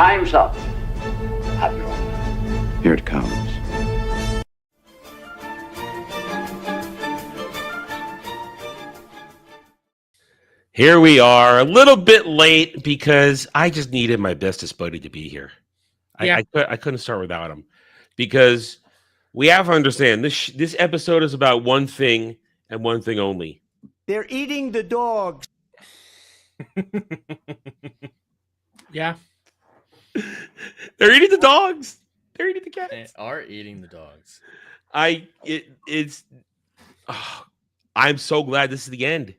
Time's up, Admiral. Here it comes. Here we are, a little bit late because I just needed my bestest buddy to be here. Yeah. I couldn't start without him because we have to understand this episode is about one thing and one thing only. They're eating the dogs. Yeah. They're eating the dogs. They're eating the cats. They are eating the dogs. I'm so glad this is the end.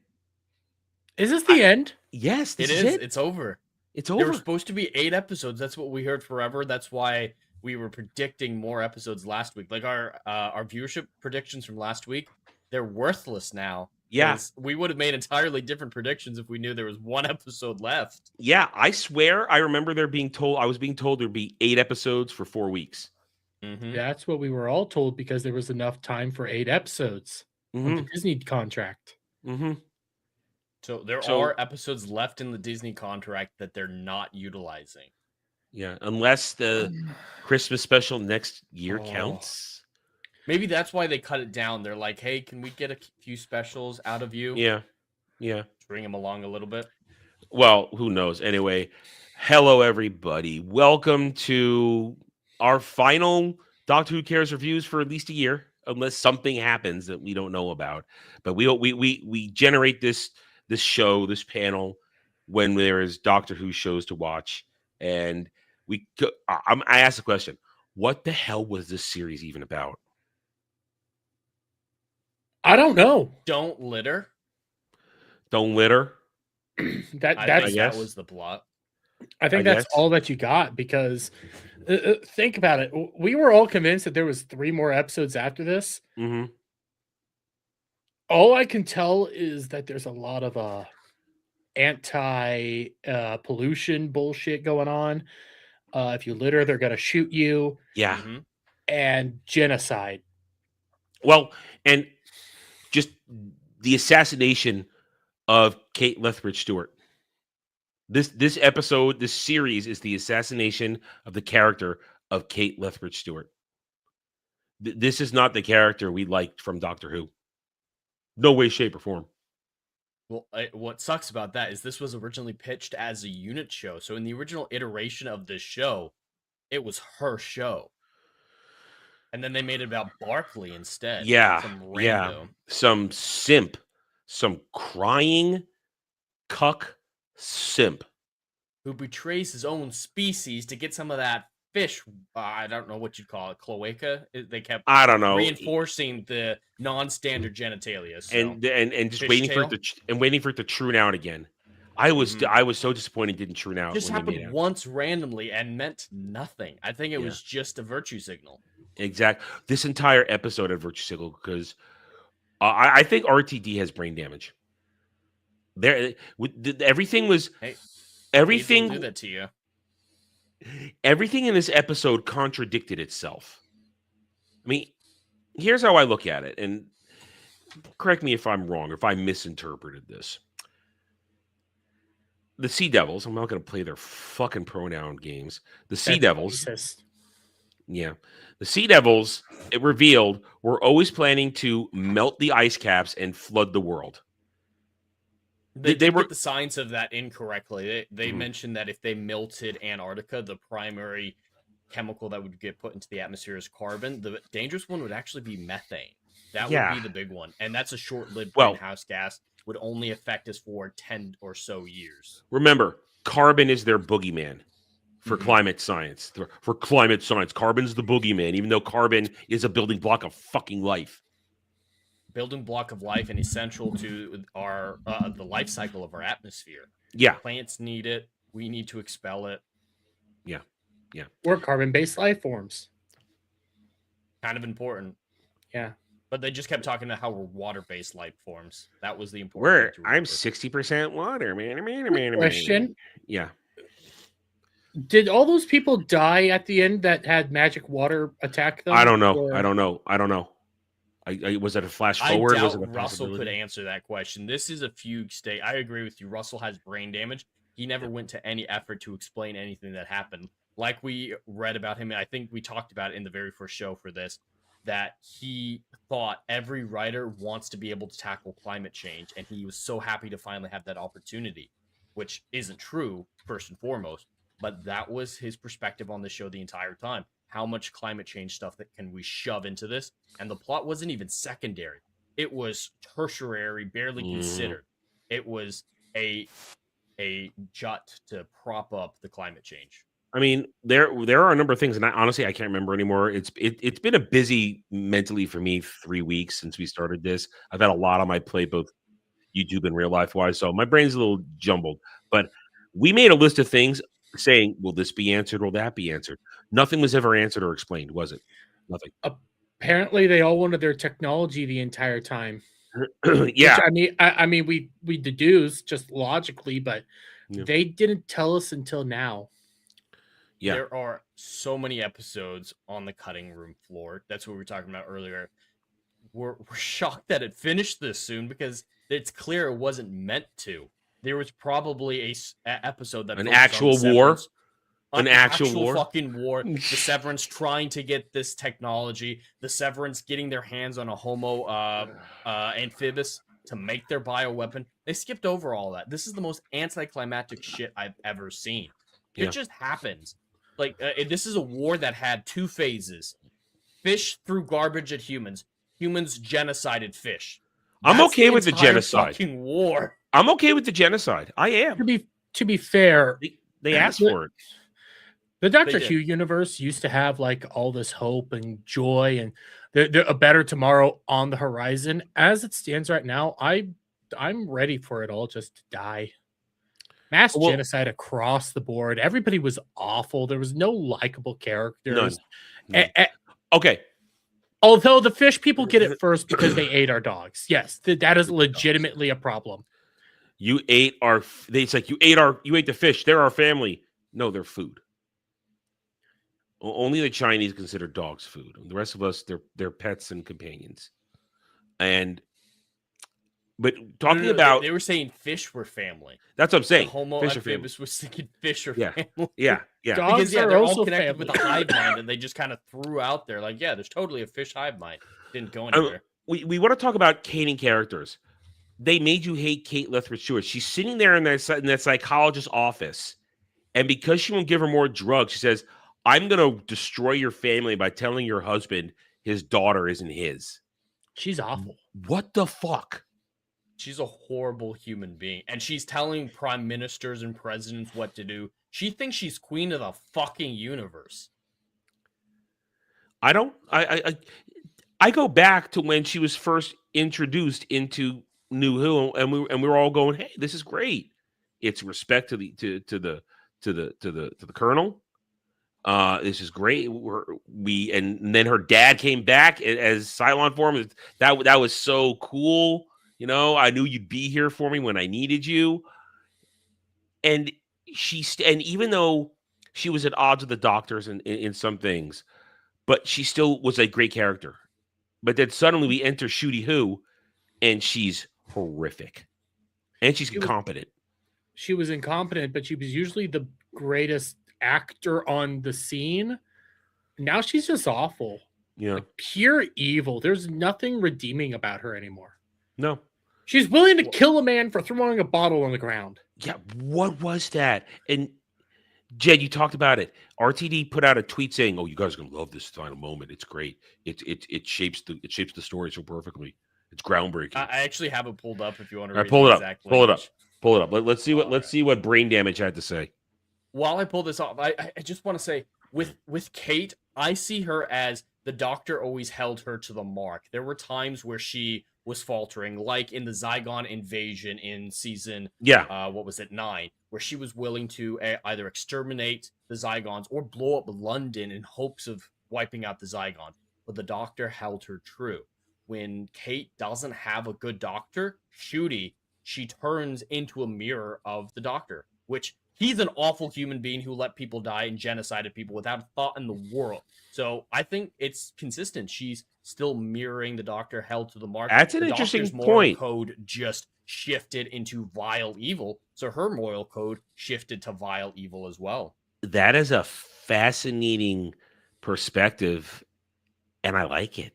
Is this the end? Yes, this It is is. it. It's over. It's There were over. supposed to be 8 episodes. That's what we heard forever. That's why we were predicting more episodes last week. Like our viewership predictions from last week, they're worthless now. Yeah. 'Cause we would have made entirely different predictions if we knew there was 1 episode left. Yeah, I swear I remember I was being told there'd be 8 episodes for 4 weeks. Mm-hmm. That's what we were all told because there was enough time for 8 episodes of the Disney contract. Mm-hmm. So there So- are episodes left in the Disney contract that they're not utilizing. Yeah, unless the Christmas special next year Oh. counts. Maybe that's why they cut it down. They're like, hey, can we get a few specials out of you? Yeah. Bring them along a little bit. Well, who knows? Anyway, hello everybody. Welcome to our final Doctor Who Cares reviews for at least a year, unless something happens that we don't know about. But we generate this show, this panel, when there is Doctor Who shows to watch, and I asked the question: what the hell was this series even about? I don't know. Don't litter. Don't litter. I That's think guess. that was the plot. I think I that's guess. all that you got because think about it. We were all convinced that there was 3 more episodes after this. Mm-hmm. All I can tell is that there's a lot of anti pollution bullshit going on. If you litter, they're gonna shoot you, Yeah. Mhm. and genocide. Well, and just the assassination of Kate Lethbridge Stewart. This episode, this series is the assassination of the character of Kate Lethbridge Stewart. This is not the character we liked from Doctor Who. No way, shape, or form. Well, what sucks about that is this was originally pitched as a unit show. So in the original iteration of this show, it was her show. And then they made it about Barkley instead. Yeah, Some yeah. rando. Some simp, some crying cuck simp. Who betrays his own species to get some of that fish. I don't know what you'd call it. Cloaca. They kept I don't know. reinforcing the non-standard genitalia. So. And just Fish waiting tail? for it to true out again. I was so disappointed it didn't true out. just when they made happened it. once randomly and meant nothing. I think it Yeah. was just a virtue signal. Exactly. This entire episode had virtue signal because I think RTD has brain damage. Everything was Hey, everything. do that to you. Everything in this episode contradicted itself. I mean, here's how I look at it, and correct me if I'm wrong, if I misinterpreted this. The Sea Devils, I'm not going to play their fucking pronoun games. The Sea Devils, Racist. yeah. The Sea Devils, it revealed, were always planning to melt the ice caps and flood the world. They They did were- get the science of that incorrectly. They Mhm. mentioned that if they melted Antarctica, the primary chemical that would get put into the atmosphere is carbon. The dangerous one would actually be methane. That Yeah. would be the big one. And that's a short-lived Well- greenhouse gas. Would only affect us for 10 or so years. Remember, carbon is their boogeyman for Mhm. climate science. For climate science, carbon's the boogeyman, even though carbon is a building block of fucking life. Building block of life and essential to our the life cycle of our atmosphere. Yeah, Plants need it. We need to expel it. Or carbon-based life forms. Kind of important. Yeah. But they just kept talking about how we're water-based life forms. That was the important where thing to I'm remember. 60% water, man. Question: Yeah. did all those people die at the end that had magic water attack them? I don't know. Or- I don't know. I was it a flash I forward? Was doubt it a Russell could possibility? answer that question. This is a fugue state. I agree with you. Russell has brain damage. He never went to any effort to explain anything that happened. Like we read about him, and I think we talked about it in the very first show for this, that he thought every writer wants to be able to tackle climate change, and he was so happy to finally have that opportunity, which isn't true, first and foremost, but that was his perspective on the show the entire time. How much climate change stuff that can we shove into this? And the plot wasn't even secondary. It was tertiary, barely considered. It was a jut to prop up the climate change. I mean, there are a number of things, and honestly, I can't remember anymore. It's been a busy mentally for me 3 weeks since we started this. I've had a lot on my plate, both YouTube and real life wise, so my brain's a little jumbled. But we made a list of things saying, "Will this be answered? Will that be answered?" Nothing was ever answered or explained, was it? Nothing. Apparently, they all wanted their technology the entire time. Yeah, Which, I mean, we deduce just logically, but Yeah. they didn't tell us until now. Yeah. There are so many episodes on the cutting room floor. That's what we were talking about earlier. We're shocked that it finished this soon because it's clear it wasn't meant to. There was probably a episode that An focused on actual the war? Severance. An actual war? Fucking war. The Severance trying to get this technology. The Severance getting their hands on a Homo amphibus to make their bioweapon. They skipped over all that. This is the most anticlimactic shit I've ever seen. Yeah. It just happens. Like this is a war that had 2 phases. Fish threw garbage at humans. Humans genocided fish. I'm That's okay with the entire genocide. Fucking war. I'm okay with the genocide. I am. To be fair, They asked for it. the Doctor did. Who universe used to have like all this hope and joy and a better tomorrow on the horizon. As it stands right now, I'm ready for it all just to die. Mass genocide across the board. Everybody was awful. There was no likable characters. None. Okay. Although the fish people get it first because they ate our dogs. Yes, that is legitimately a problem. You ate it's like you ate the fish. They're our family. No, they're food. Only the Chinese consider dogs food. The rest of us, they're pets and companions. But talking about, they were saying fish were family. That's what I'm saying. The Homo Fish are family. amphibus was thinking fish were Yeah. family. Yeah. Dogs Because are they're all also connected family. with a hive mind, and they just kind of threw out there like, yeah, there's totally a fish hive mind. Didn't go anywhere. We want to talk about hating characters. They made you hate Kate Lethbridge Stewart. She's sitting there in that psychologist's office, and because she won't give her more drugs, she says, "I'm going to destroy your family by telling your husband his daughter isn't his." She's awful. What the fuck? She's a horrible human being, and she's telling prime ministers and presidents what to do. She thinks she's queen of the fucking universe. I go back to when she was first introduced into New Who, and we were all going, "Hey, this is great." It's respect to the colonel. This is great. And then her dad came back as Cylon form. That was so cool. You know, I knew you'd be here for me when I needed you. And even though she was at odds with the doctors in some things, but she still was a great character. But then suddenly we enter Shooty Who, and she's horrific, and she's incompetent. She was incompetent, but she was usually the greatest actor on the scene. Now she's just awful. Yeah, like pure evil. There's nothing redeeming about her anymore. No. She's willing to kill a man for throwing a bottle on the ground. Yeah, what was that? And Jed, you talked about it. RTD put out a tweet saying, "Oh, you guys are gonna love this final moment. It's great. It shapes the story so perfectly. It's groundbreaking." I actually have it pulled up if you want to All right, read pull the it up. exact Pull it up. language. Pull it up. Let's see what Brain Damage had to say. While I pull this off, I just want to say with Kate, I see her as the Doctor always held her to the mark. There were times where she was faltering, like in the Zygon invasion in season, what was it, 9, where she was willing to either exterminate the Zygons or blow up London in hopes of wiping out the Zygon. But the Doctor held her true. When Kate doesn't have a good doctor, Shooty, she turns into a mirror of the Doctor, which He's an awful human being who let people die and genocided people without a thought in the world. So I think it's consistent. She's still mirroring the Doctor, held to the mark. That's an the interesting Doctor's moral point. code just shifted into vile evil. So her moral code shifted to vile evil as well. That is a fascinating perspective, and I like it.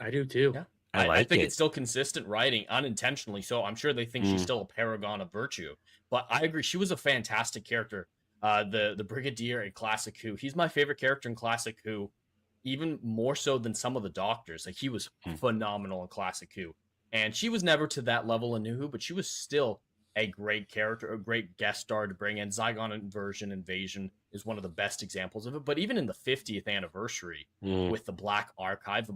I do too. Yeah. I I like think it. it's still consistent writing unintentionally. So I'm sure they think she's still a paragon of virtue. But I agree. She was a fantastic character. The Brigadier in Classic Who. He's my favorite character in Classic Who, even more so than some of the Doctors. Like, he was phenomenal in Classic Who. And she was never to that level in New Who, but she was still a great character, a great guest star to bring in. Zygon Invasion is one of the best examples of it. But even in the 50th anniversary with the Black Archive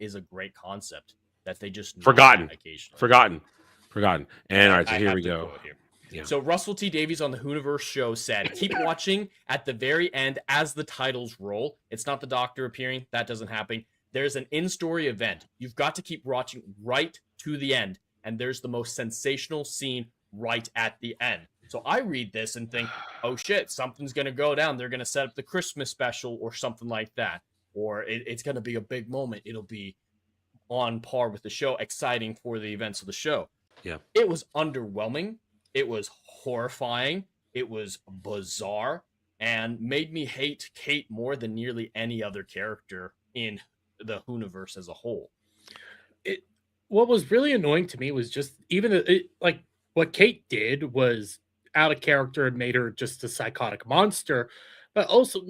is a great concept that they just Forgotten. occasionally. Forgotten. And all right, so I here have we to go. quote here. Yeah. So Russell T Davies on the Whoniverse show said, "Keep watching at the very end as the titles roll. It's not the Doctor appearing. That doesn't happen. There's an in-story event. You've got to keep watching right to the end. And there's the most sensational scene right at the end." So I read this and think, oh shit, something's going to go down. They're going to set up the Christmas special or something like that. Or it's going to be a big moment. It'll be on par with the show, exciting for the events of the show. Yeah. It was underwhelming. It was horrifying. It was bizarre and made me hate Kate more than nearly any other character in the Whoniverse as a whole. What was really annoying to me was just like what Kate did was out of character and made her just a psychotic monster, but also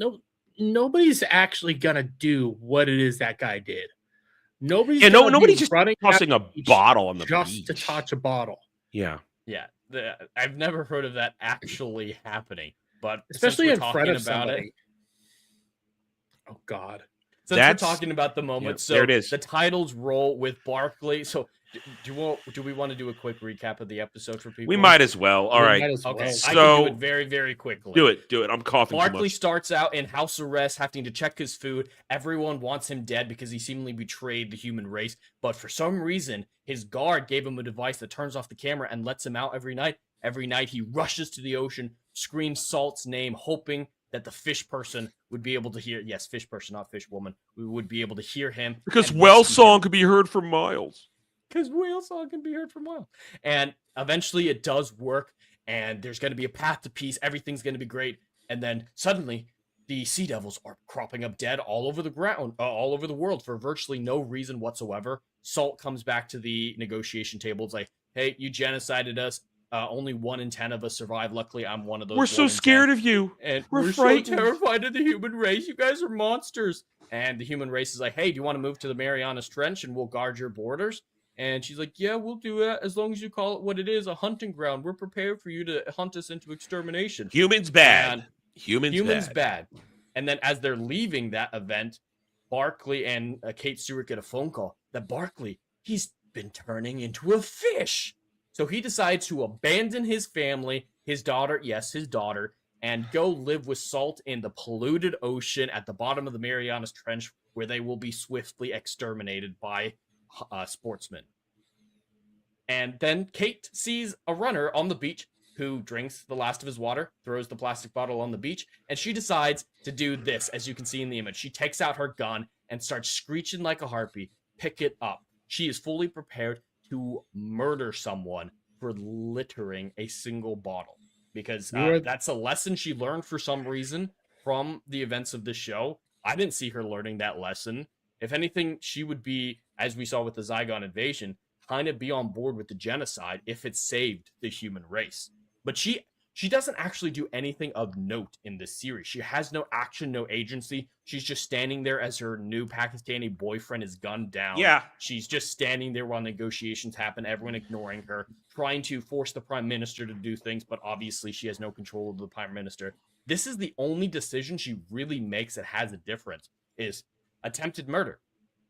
nobody's actually gonna do what it is that guy did. Nobody's just running tossing a bottle on the just beach to touch a bottle. Yeah. Yeah, I've never heard of that actually happening, but Especially since in we're front talking of about somebody. it, Oh God. since That's- we're talking about the moment, so there it is. the titles roll with Barclay. So do we want to do a quick recap of the episode for people? We might as well. All We right. might as Okay, well. I So- can do it very, very quickly. Do it. I'm coughing too Barkley much. starts out in house arrest, having to check his food. Everyone wants him dead because he seemingly betrayed the human race. But for some reason, his guard gave him a device that turns off the camera and lets him out every night. Every night, he rushes to the ocean, screams Salt's name, hoping that the fish person would be able to hear. Yes, fish person, not fish woman. We would be able to hear him. Because and whale rescue song him. could be heard for miles. Because whale song can be heard from miles. And eventually it does work, and there's going to be a path to peace. Everything's going to be great. And then suddenly, the sea devils are cropping up dead all over the ground, all over the world for virtually no reason whatsoever. Salt comes back to the negotiation table. It's like, hey, you genocided us. Only 1 in 10 of us survive. Luckily, I'm one of those. We're so scared of you. And We're we're frightened. so terrified of the human race. You guys are monsters. And the human race is like, hey, do you want to move to the Marianas Trench and we'll guard your borders? And she's like, yeah, we'll do it as long as you call it what it is, a hunting ground. We're prepared for you to hunt us into extermination. Humans bad. And Humans bad. And then as they're leaving that event, Barkley and Kate Stewart get a phone call that Barkley, he's been turning into a fish. So he decides to abandon his family, his daughter, and go live with Salt in the polluted ocean at the bottom of the Marianas Trench, where they will be swiftly exterminated by sportsmen. And then Kate sees a runner on the beach who drinks the last of his water, throws the plastic bottle on the beach, and she decides to do this, as you can see in the image. She takes out her gun and starts screeching like a harpy, pick it up. She is fully prepared to murder someone for littering a single bottle, because that's a lesson she learned for some reason from the events of the show. I didn't see her learning that lesson. If anything, she would be, as we saw with the Zygon invasion, kind of be on board with the genocide if it saved the human race. But she doesn't actually do anything of note in this series. She has no action, no agency. She's just standing there as her new Pakistani boyfriend is gunned down. Yeah. She's just standing there while negotiations happen, everyone ignoring her, trying to force the prime minister to do things, but obviously she has no control over the prime minister. This is the only decision she really makes that has a difference, is attempted murder.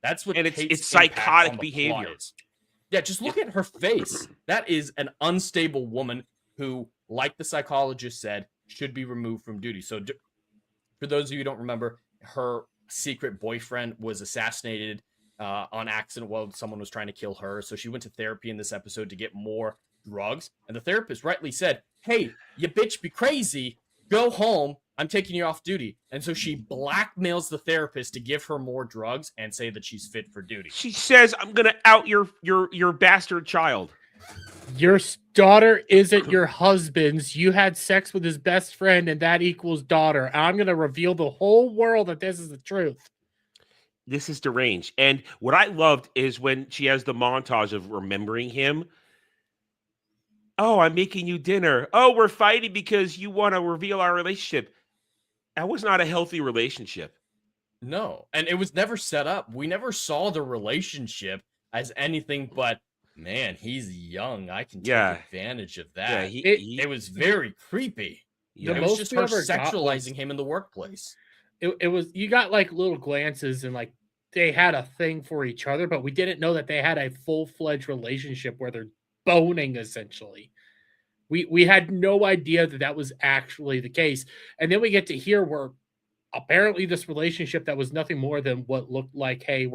That's what And Kate's it's impact psychotic on the behavior. plot is. Yeah, just look at her face. That is an unstable woman who, like the psychologist said, should be removed from duty. So for those of you who don't remember, her secret boyfriend was assassinated on accident while someone was trying to kill her. So she went to therapy in this episode to get more drugs. And the therapist rightly said, hey, you bitch be crazy, go home, I'm taking you off duty. And so she blackmails the therapist to give her more drugs and say that she's fit for duty. She says, "I'm gonna out your bastard child." Your daughter isn't your husband's. You had sex with his best friend, and that equals daughter. I'm going to reveal the whole world that this is the truth. This is deranged. And what I loved is when she has the montage of remembering him. Oh, I'm making you dinner. Oh, we're fighting because you want to reveal our relationship. That was not a healthy relationship. No, and it was never set up. We never saw the relationship as anything but, man, he's young. I can take advantage of that. Yeah, it was very creepy. Yeah. It was just her we ever got sexualizing him in the workplace. It was, you got like little glances and like they had a thing for each other, but we didn't know that they had a full-fledged relationship where they're boning essentially. We had no idea that that was actually the case. And then we get to hear where apparently this relationship that was nothing more than what looked like, hey,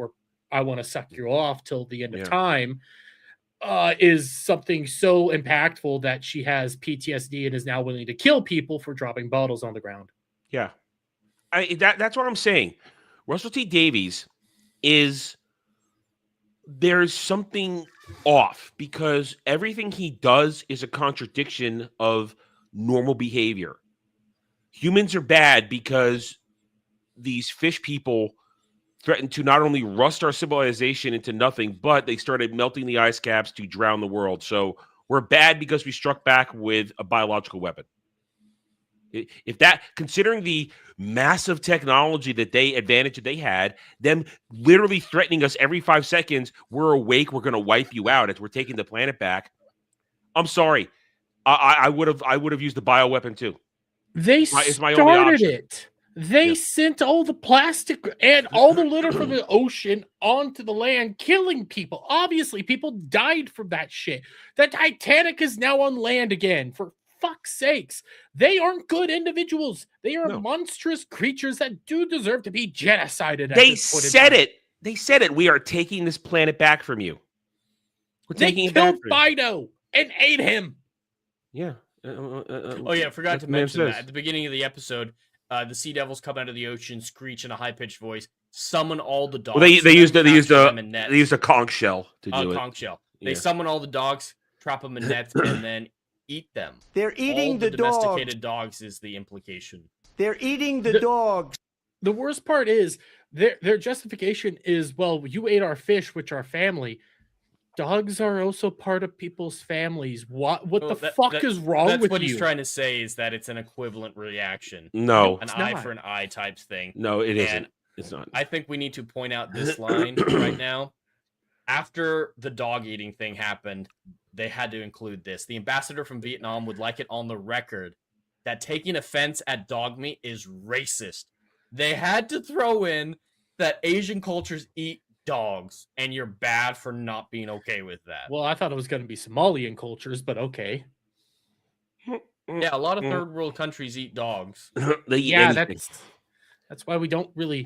I want to suck you off till the end of time, is something so impactful that she has PTSD and is now willing to kill people for dropping bottles on the ground. Yeah. That's what I'm saying. Russell T. Davies there's something off because everything he does is a contradiction of normal behavior. Humans are bad because these fish people threatened to not only rust our civilization into nothing, but they started melting the ice caps to drown the world. So we're bad because we struck back with a biological weapon. If that, considering the massive technology advantage that they had, them literally threatening us every 5 seconds, we're awake, we're going to wipe you out as we're taking the planet back. I'm sorry. I would have used the bioweapon too. They started it. They sent all the plastic and all the litter from the ocean onto the land, killing people. Obviously, people died from that shit. The Titanic is now on land again. For fuck's sakes. They aren't good individuals. They are monstrous creatures that do deserve to be genocided. They said it. They said it. We are taking this planet back from you. We're taking it back. They killed Fido and ate him. Yeah. Oh yeah, I forgot to mention that at the beginning of the episode, the sea devils come out of the ocean, screech in a high pitched voice, summon all the dogs. Well, they used a conch shell to do it. Conch shell. They summon all the dogs, trap them in nets, and then eat them. They're eating all the domesticated dogs is the implication. They're eating the dogs. The worst part is their justification is, well, you ate our fish, which are family. Dogs are also part of people's families. What the fuck is wrong with you? That's what he's trying to say, is that it's an equivalent reaction. No. An eye for an eye type thing. No, it isn't. It's not. I think we need to point out this line right now. After the dog eating thing happened, they had to include this. The ambassador from Vietnam would like it on the record that taking offense at dog meat is racist. They had to throw in that Asian cultures eat dogs, and you're bad for not being okay with that. Well, I thought it was going to be Somalian cultures, but okay. Yeah, a lot of third world countries eat dogs. They eat anything. That's why we don't really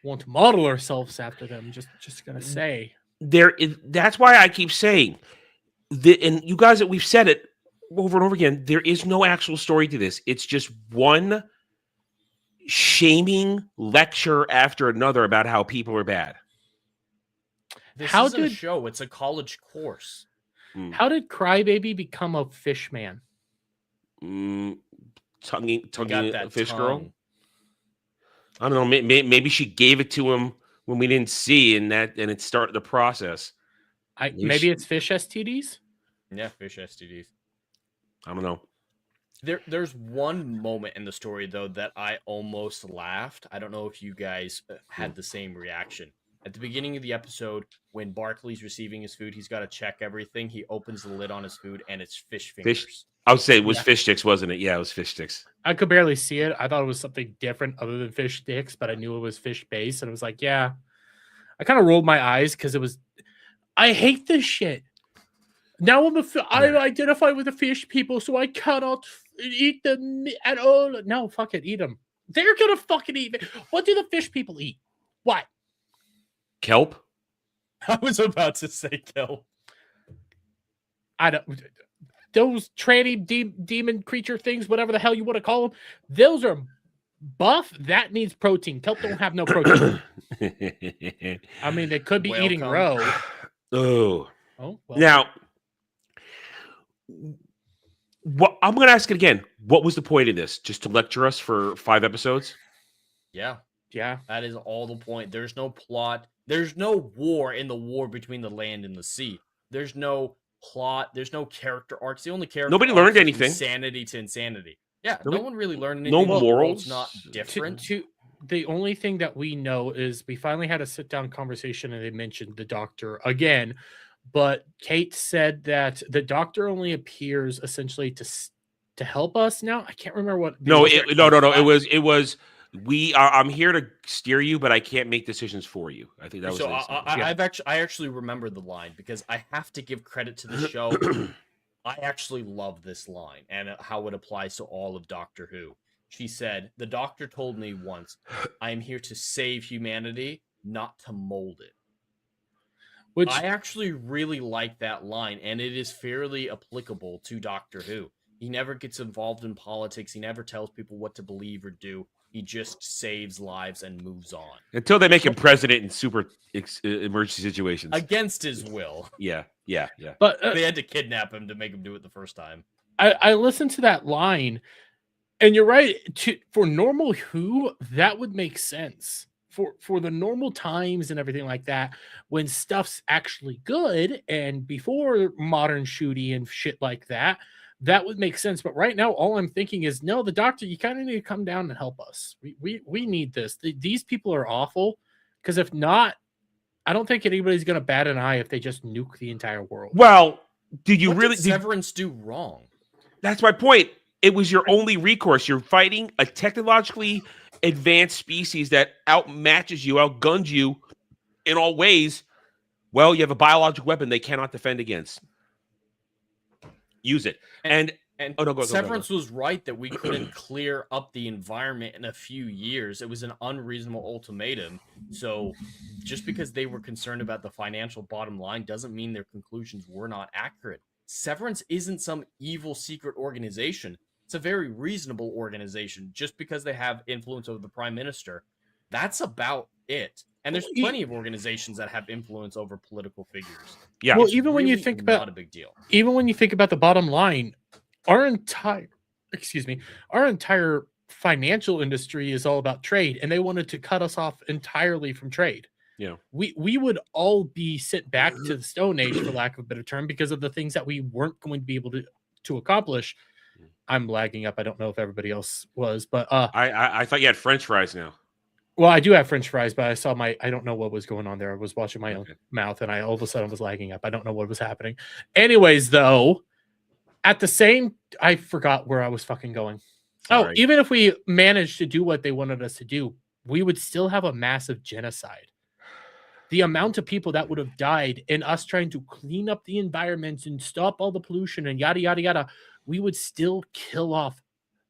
want to model ourselves after them. Just gonna say. That's why I keep saying and you guys, that we've said it over and over again, there is no actual story to this. It's just one shaming lecture after another about how people are bad. This isn't a show, it's a college course. How did Crybaby become a fish man? Tonguing a fish girl. I don't know. Maybe she gave it to him when we didn't see, and it started the process. Maybe it's fish STDs. Yeah, fish STDs. I don't know. There's one moment in the story though that I almost laughed. I don't know if you guys had the same reaction. At the beginning of the episode, when Barkley's receiving his food, he's got to check everything. He opens the lid on his food, and it's fish fingers. I would say it was fish sticks, wasn't it? Yeah, it was fish sticks. I could barely see it. I thought it was something different other than fish sticks, but I knew it was fish based, and it was like, yeah. I kind of rolled my eyes because it was. I hate this shit. Now I identify with the fish people, so I cannot eat them at all. No, fuck it, eat them. They're gonna fucking eat me. What do the fish people eat? What? Kelp? I was about to say kelp. I don't. those tranny demon creature things, whatever the hell you want to call them, those are buff. That needs protein. Kelp don't have no protein. I mean, they could be eating Welcome. roe. Oh, Oh, well. now, what I'm going to ask it again. What was the point of this? Just to lecture us for 5 episodes? Yeah, Yeah. that is all the point. There's no plot. There's no war in the war between the land and the sea. There's no plot. There's no character arcs. The only character Nobody arcs learned is from anything. Sanity to insanity. Yeah, Nobody- no one really learned no anything. The morals. world's not different. The only thing that we know is we finally had a sit down conversation and they mentioned the doctor again. But Kate said that the doctor only appears essentially to help us now. I can't remember what. No. It was. I'm here to steer you, but I can't make decisions for you. I think that was. So the I actually remember the line because I have to give credit to the show. I actually love this line and how it applies to all of Doctor Who. She said, "The doctor told me once, I am here to save humanity, not to mold it." Which I actually really like that line, and it is fairly applicable to Doctor Who. He never gets involved in politics. He never tells people what to believe or do. He just saves lives and moves on. until they make him president in super emergency situations. Against his will. Yeah. but They had to kidnap him to make him do it the first time. I listened to that line, and you're right. For normal Who, that would make sense. For the normal times and everything like that, when stuff's actually good, and before modern shooty and shit like that, that would make sense. But right now, all I'm thinking is, no, the doctor, you kind of need to come down and help us. We need this. These people are awful. Because if not, I don't think anybody's going to bat an eye if they just nuke the entire world. Well, did you What really? did Severance do wrong? That's my point. It was your only recourse. You're fighting a technologically advanced species that outmatches you, outguns you in all ways. Well, you have a biological weapon they cannot defend against. Use it. And Severance was right that we couldn't clear up the environment in a few years. It was an unreasonable ultimatum. So just because they were concerned about the financial bottom line doesn't mean their conclusions were not accurate. Severance isn't some evil secret organization. It's a very reasonable organization. Just because they have influence over the prime minister, that's about it. And there's plenty of organizations that have influence over political figures. Yeah. Well, It's even when you really think not about a big deal. even when you think about the bottom line, our entire financial industry is all about trade, and they wanted to cut us off entirely from trade. Yeah. We would all be sent back to the Stone Age, for lack of a better term, because of the things that we weren't going to be able to accomplish. I'm lagging up. I don't know if everybody else was, but I thought you had French fries now. well, I do have French fries, but I don't know what was going on there. I was watching my own Okay. mouth, and I all of a sudden was lagging up. I don't know what was happening. Anyways, though, at the same, I forgot where I was fucking going. Sorry. Oh, even if we managed to do what they wanted us to do, we would still have a massive genocide. The amount of people that would have died in us trying to clean up the environment and stop all the pollution and yada, yada, yada, we would still kill off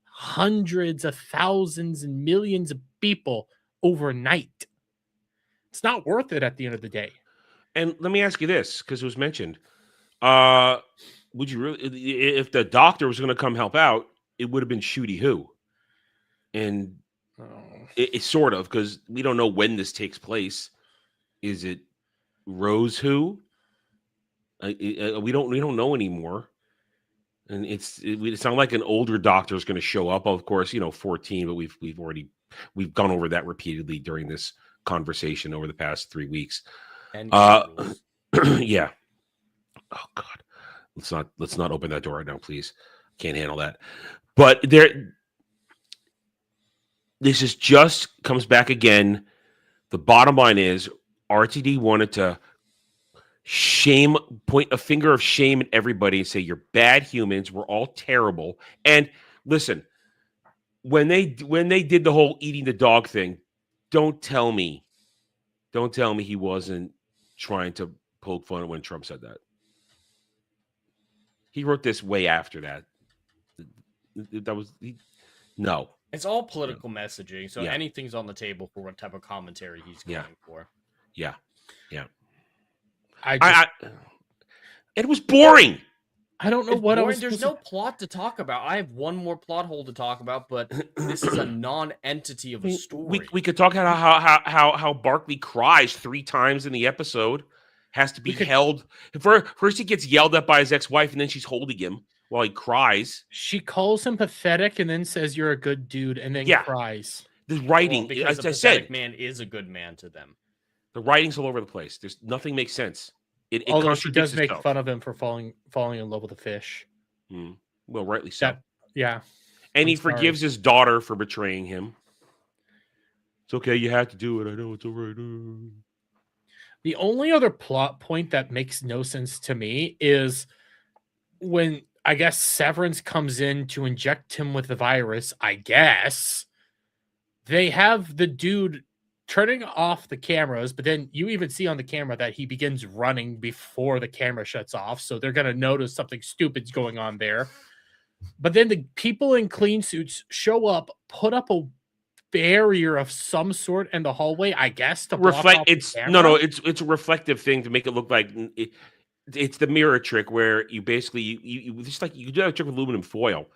hundreds of thousands and millions of people overnight. It's not worth it at the end of the day. And let me ask you this, because it was mentioned. Would you really, if the doctor was going to come help out, it would have been Shooty Who. And it's sort of, because we don't know when this takes place. Is it Rose Who? We don't know anymore. And it's not like an older doctor is going to show up. Of course, 14, but we've gone over that repeatedly during this conversation over the past 3 weeks. And Yeah. Oh God. Let's not open that door right now, please. Can't handle that. But this is just comes back again. The bottom line is RTD wanted to point a finger of shame at everybody and say, you're bad humans. We're all terrible. And listen, when they did the whole eating the dog thing, don't tell me he wasn't trying to poke fun at when Trump said that. He wrote this way after that. No. It's all political messaging, so Yeah. anything's on the table for what type of commentary he's going for. Yeah. It It was boring. I don't know It's what I boring. was There's supposed no plot to talk about. I have one more plot hole to talk about, but this is a non-entity of a story. We could talk about how Barkley cries 3 times in the episode, has to be held. First he gets yelled at by his ex-wife, and then she's holding him while he cries. She calls him pathetic and then says you're a good dude and then Yeah. cries. The writing, because as a I pathetic said, man is a good man to them. the writing's all over the place. There's nothing makes sense. It Although she contradicts does make itself. fun of him for falling in love with a fish. Well, rightly so. Yeah. And I'm he sorry. forgives his daughter for betraying him. It's okay. You had to do it. I know it's all right. The only other plot point that makes no sense to me is when I guess Severance comes in to inject him with the virus. I guess they have the dude turning off the cameras, but then you even see on the camera that he begins running before the camera shuts off. So they're going to notice something stupid's going on there. But then the people in clean suits show up, put up a barrier of some sort in the hallway, I guess, to block Reflect. off the It's camera. it's a reflective thing to make it look like it's the mirror trick where you basically you just like you do that trick with aluminum foil.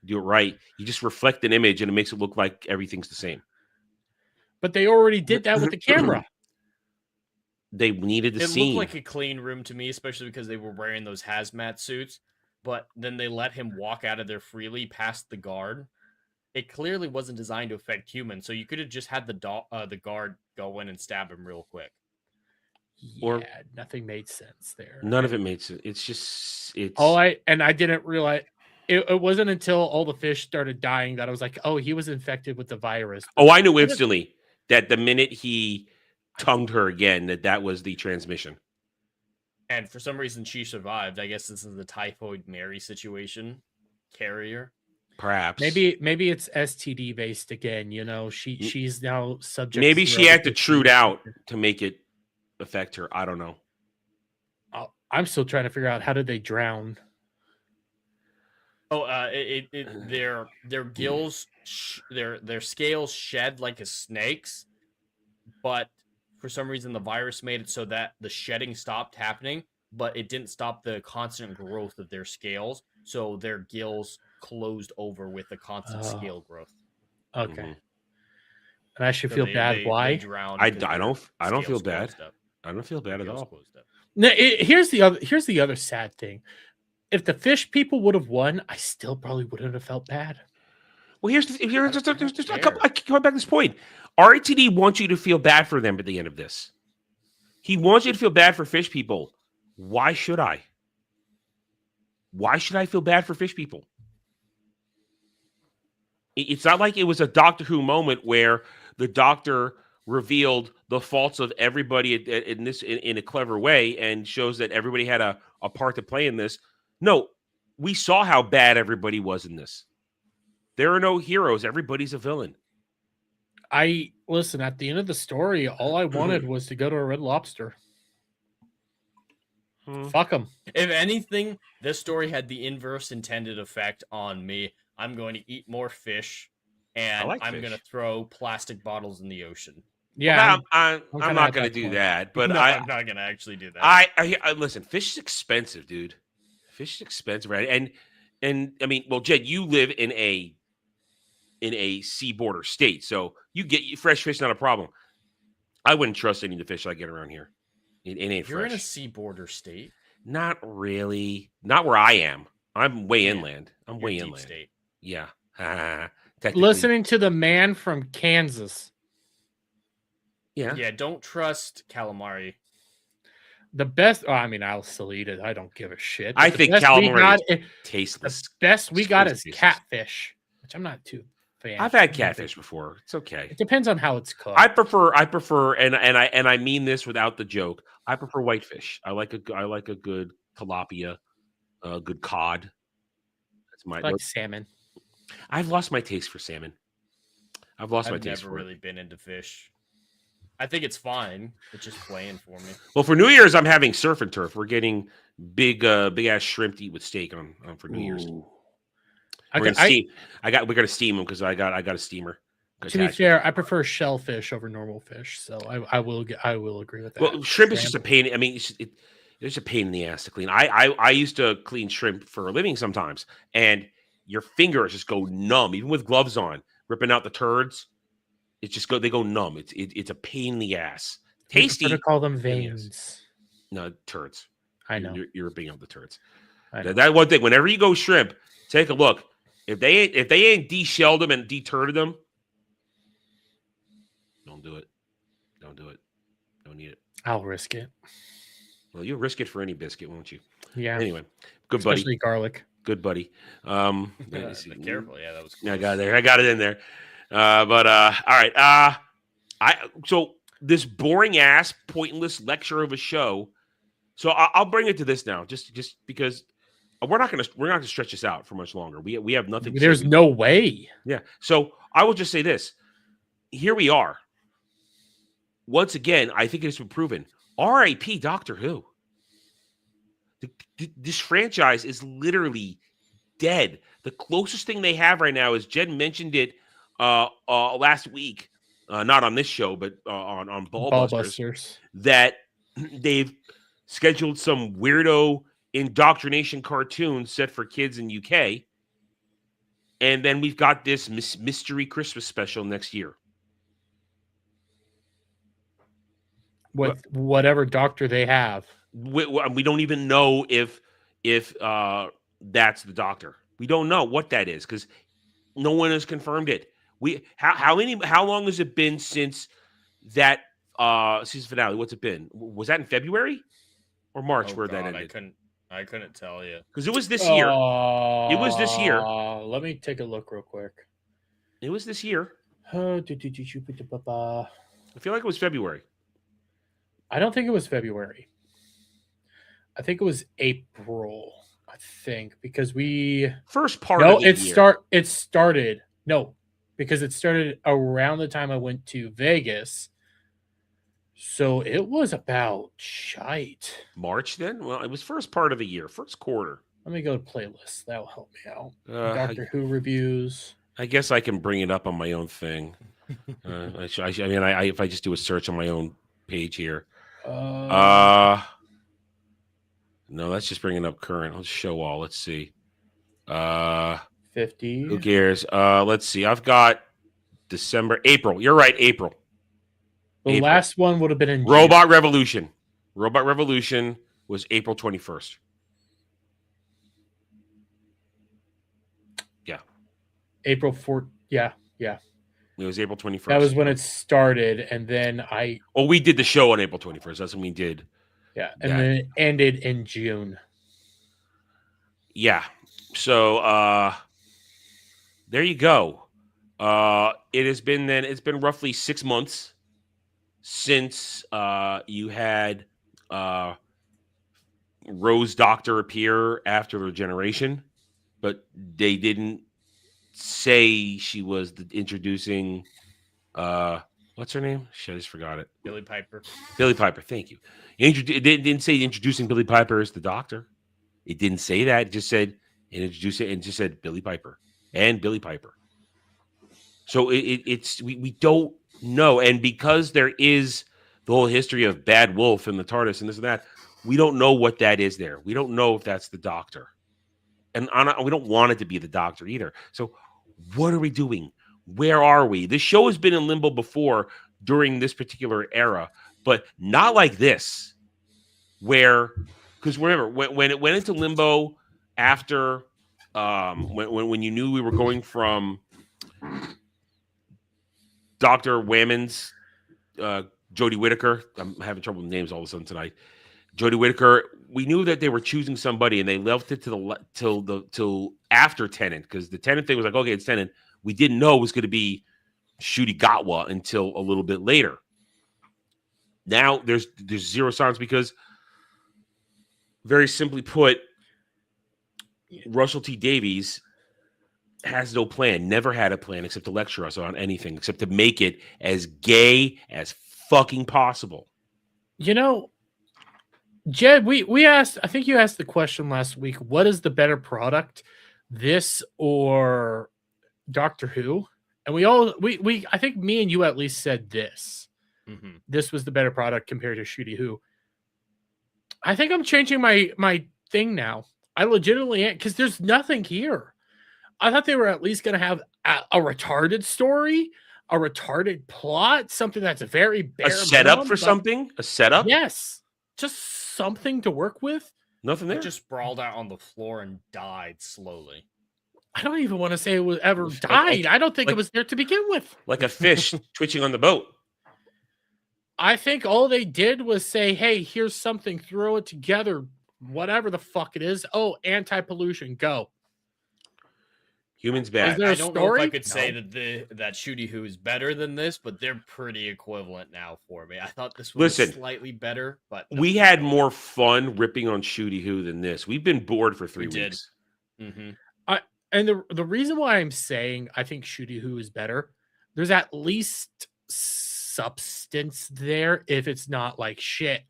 You do it right. You just reflect an image and it makes it look like everything's the same. But they already did that with the camera. They needed the It scene. looked like a clean room to me, especially because they were wearing those hazmat suits. But then they let him walk out of there freely past the guard. It clearly wasn't designed to affect humans, so you could have just had the guard go in and stab him real quick. Or- Yeah, nothing made sense there. None of it made sense. It's just it's. I didn't realize it wasn't until all the fish started dying that I was like, oh, he was infected with the virus. Oh, I knew instantly that the minute he tongued her again, that was the transmission. And for some reason, she survived. I guess this is the Typhoid Mary situation. Carrier. Perhaps Maybe it's STD based again. You know, she's now subject. maybe to she had to other trude disease. out to make it affect her. I don't know. I'm still trying to figure out how did they drown. Oh, their gills, their scales shed like a snake's, but for some reason the virus made it so that the shedding stopped happening, but it didn't stop the constant growth of their scales, so their gills closed over with the constant scale growth. Okay, Mhm. and I should So feel they- bad. they Why? drowned I because their don't feel scales bad. closed up. I don't feel bad at Scales all. closed up. No, here's the other sad thing. If the fish people would have won, I still probably wouldn't have felt bad. Well, here's just a fair. couple. I keep going back to this point. RATD wants you to feel bad for them at the end of this. He wants you to feel bad for fish people. Why should I? Why should I feel bad for fish people? It's not like it was a Doctor Who moment where the Doctor revealed the faults of everybody in a clever way and shows that everybody had a part to play in this. No, we saw how bad everybody was in this. There are no heroes. Everybody's a villain. Listen, at the end of the story, all I wanted was to go to a Red Lobster. Fuck them. If anything, this story had the inverse intended effect on me. I'm going to eat more fish, and like I'm fish. going to throw plastic bottles in the ocean. Yeah, I'm kinda not at going to that do point. that. But No, I'm not going to actually do that. I listen. Fish is expensive, dude. Fish is expensive, right? And I mean, well, Jed, you live in a sea border state, so you get fresh fish, not a problem. I wouldn't trust any of the fish I get around here. It ain't You're fresh. in a sea border state. Not really. Not where I am. I'm way Yeah. inland. I'm You're way deep inland. state. Yeah. Technically. Listening to the man from Kansas. Yeah. Yeah, don't trust calamari. The best. Oh, I mean, I'll still eat it. I don't give a shit. I But the think best we calamari got- is tasteless. The best we got is Tasteless. catfish, which I'm not too fan. I've had catfish before. It's okay. It depends on how it's cooked. I prefer, and I mean this without the joke. I prefer whitefish. I like a good tilapia, a good cod. That's my. I like salmon. I've lost my taste for salmon. I've lost my I've taste never for really it. been into fish. I think it's fine. It's just playing for me. Well, for New Year's, I'm having surf and turf. We're getting big ass shrimp to eat with steak on for New Year's. Ooh. We're gonna steam. We're gonna steam them because I got a steamer. To be fair, I prefer shellfish over normal fish, so I will agree with that. Well, shrimp is just a pain. I mean, it's There's a pain in the ass to clean. I used to clean shrimp for a living sometimes, and your fingers just go numb, even with gloves on, ripping out the turds. They go numb. It's a pain in the ass. We Tasty. prefer to call them pain in the ass. veins. No, turds. I know. You're ripping out the turds. I know. That one thing. Whenever you go shrimp, take a look. If they ain't de-shelled them and de-turded them, don't do it. Don't do it. Don't need it. I'll risk it. Well, you'll risk it for any biscuit, won't you? Yeah. Anyway, good buddy. Especially garlic. Good buddy. Be careful. Yeah, that was. I got there. I got it in there. All right. So this boring ass, pointless lecture of a show. So I'll bring it to this now, just because we're not gonna stretch this out for much longer. We have nothing. There's no way. Yeah. So I will just say this. Here we are. Once again, I think it has been proven. R.I.P. Doctor Who. This franchise is literally dead. The closest thing they have right now is Jen mentioned it last week, not on this show, but on Ballbusters, that they've scheduled some weirdo indoctrination cartoon set for kids in UK, and then we've got this mystery Christmas special next year. Whatever doctor they have. We don't even know if that's the doctor. We don't know what that is because no one has confirmed it. How long has it been since that season finale? What's it been? Was that in February or March where that ended? I couldn't tell you because it was this year. It was this year. Let me take a look real quick. It was this year. I I feel like it was February. don't think it was February. I think it was April. I think because first part of the year. It started because it started around the time I went to Vegas. So it was about shite. March then? Well, it was first part of the year, first quarter. Let me go to playlists. That'll help me out. Doctor Who reviews. I guess I can bring it up on my own thing. If I just do a search on my own page here. No, that's just bringing up current. Let's show all. Let's see. 50. Who cares? Let's see. I've got April. You're right, April. The last one would have been in Robot Revolution. Robot Revolution was April 21st. Yeah. April 4th. Yeah. It was April 21st. That was when it started, and then we did the show on April 21st. That's when we did. Yeah, and then it ended in June. Yeah. So there you go. It's been roughly 6 months since you had Rose Doctor appear after Regeneration, but they didn't say she was introducing what's her name? Shit, I just forgot it. Billy Piper. Billy Piper, thank you. It didn't say introducing Billy Piper as the Doctor. It didn't say that. It just said introduce it and just said Billy Piper and Billy Piper. So we don't know, and because there is the whole history of Bad Wolf and the TARDIS and this and that, we don't know what that is there. We don't know if that's the Doctor, and we don't want it to be the Doctor either. So what are we doing? Where are we? This show has been in limbo before during this particular era, but not like this, because remember when it went into limbo after when you knew we were going from Dr. Whammon's Jodie Whittaker. I'm having trouble with names all of a sudden tonight. Jodie Whittaker. We knew that they were choosing somebody, and they left it till after Tennant, because the Tennant thing was like, okay, it's Tennant. We didn't know it was going to be Ncuti Gatwa until a little bit later. Now there's zero signs because, very simply put, Russell T Davies has no plan, never had a plan except to lecture us on anything, except to make it as gay as fucking possible. You know, Jed, we asked, I think you asked the question last week, what is the better product, this or Doctor Who? And we I think me and you at least said this. Mm-hmm. This was the better product compared to Ncuti Who. I think I'm changing my thing now. I legitimately am, because there's nothing here. I thought they were at least going to have a retarded story, a retarded plot, something that's very bare A setup minimum, for but something? A setup? yes, just something to work with. Nothing It there? just sprawled out on the floor and died slowly. I don't even want to say it was ever Like- died. I don't think like- it was there to begin with. Like a fish twitching on the boat. I think all they did was say, hey, here's something, throw it together, whatever the fuck it is. Oh, anti-pollution, go. Humans Is bad. there I a don't know if I story? could say No. that Shooty Who is better than this, but they're pretty equivalent now for me. I thought this Listen, was slightly better, but no. We had more fun ripping on Shooty Who than this. We've been bored for 3 We did. weeks. Mm-hmm. And the reason why I'm saying I think Shooty Who is better, there's at least substance there if it's not like shit.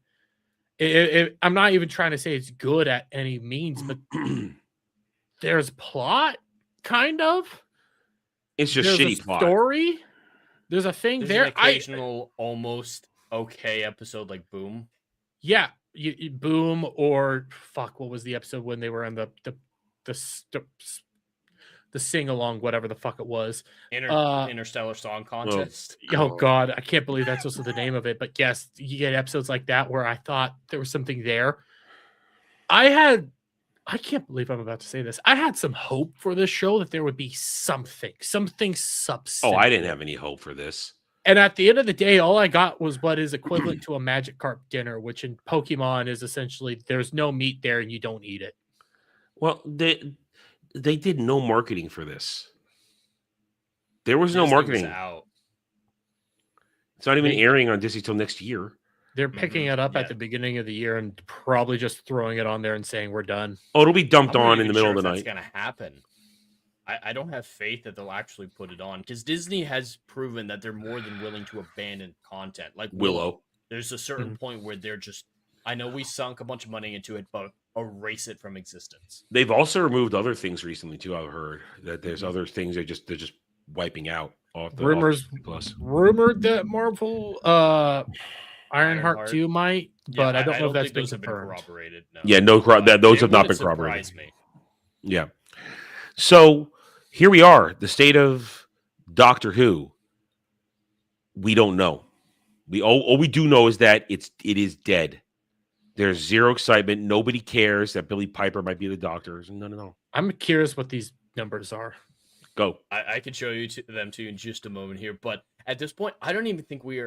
I'm not even trying to say it's good at any means, but there's plot, kind of. It's just There's shitty a plot. story. There's a thing There's there. an occasional almost okay episode like Boom. Yeah, you Boom, or fuck, what was the episode when they were on the sing along, whatever the fuck it was. Interstellar Song Contest. Oh god, I can't believe that's also the name of it. But yes, you get episodes like that where I thought there was something there. I can't believe I'm about to say this. I had some hope for this show that there would be something substantive. Oh, I didn't have any hope for this. And at the end of the day, all I got was what is equivalent to a Magikarp dinner, which in Pokemon is essentially there's no meat there and you don't eat it. Well, they did no marketing for this. There was no Disney was marketing. out. It's not even They- airing on Disney till next year. They're picking it up yeah. at the beginning of the year and probably just throwing it on there and saying we're done. Oh, it'll be dumped I'm not on in the even middle sure of the if night. that's gonna happen. I don't have faith that they'll actually put it on because Disney has proven that they're more than willing to abandon content. Like Willow. There's a certain Mhm. point where they're just, I know we sunk a bunch of money into it, but erase it from existence. They've also removed other things recently too. I've heard that there's other things they're just wiping out off the Rumors Plus. rumored that Marvel Ironheart Ironheart. 2 might, Yeah, but I don't know if that's think been those have confirmed. corroborated. No. Yeah, no, those It have not been wouldn't corroborated. surprise me. Yeah. So here we are, the state of Doctor Who. We don't know. All we do know is that it is dead. There's zero excitement. Nobody cares that Billy Piper might be the Doctor. No. I'm curious what these numbers are. Go. I can show you them to you in just a moment here, but at this point, I don't even think we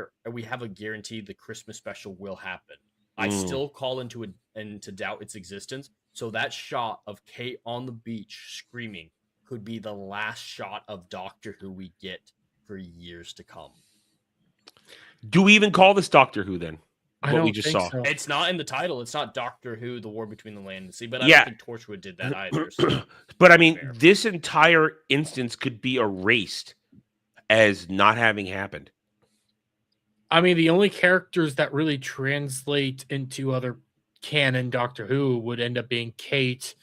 have a guarantee the Christmas special will happen. I still call into doubt its existence. So that shot of Kate on the beach screaming could be the last shot of Doctor Who we get for years to come. Do we even call this Doctor Who then? I What don't we just think saw. so. It's not in the title. It's not Doctor Who: The War Between the Land and the Sea, but I Yeah. don't think Torchwood did that either. So. But I mean, Fair. this entire instance could be erased as not having happened. I mean, the only characters that really translate into other canon Doctor Who would end up being Kate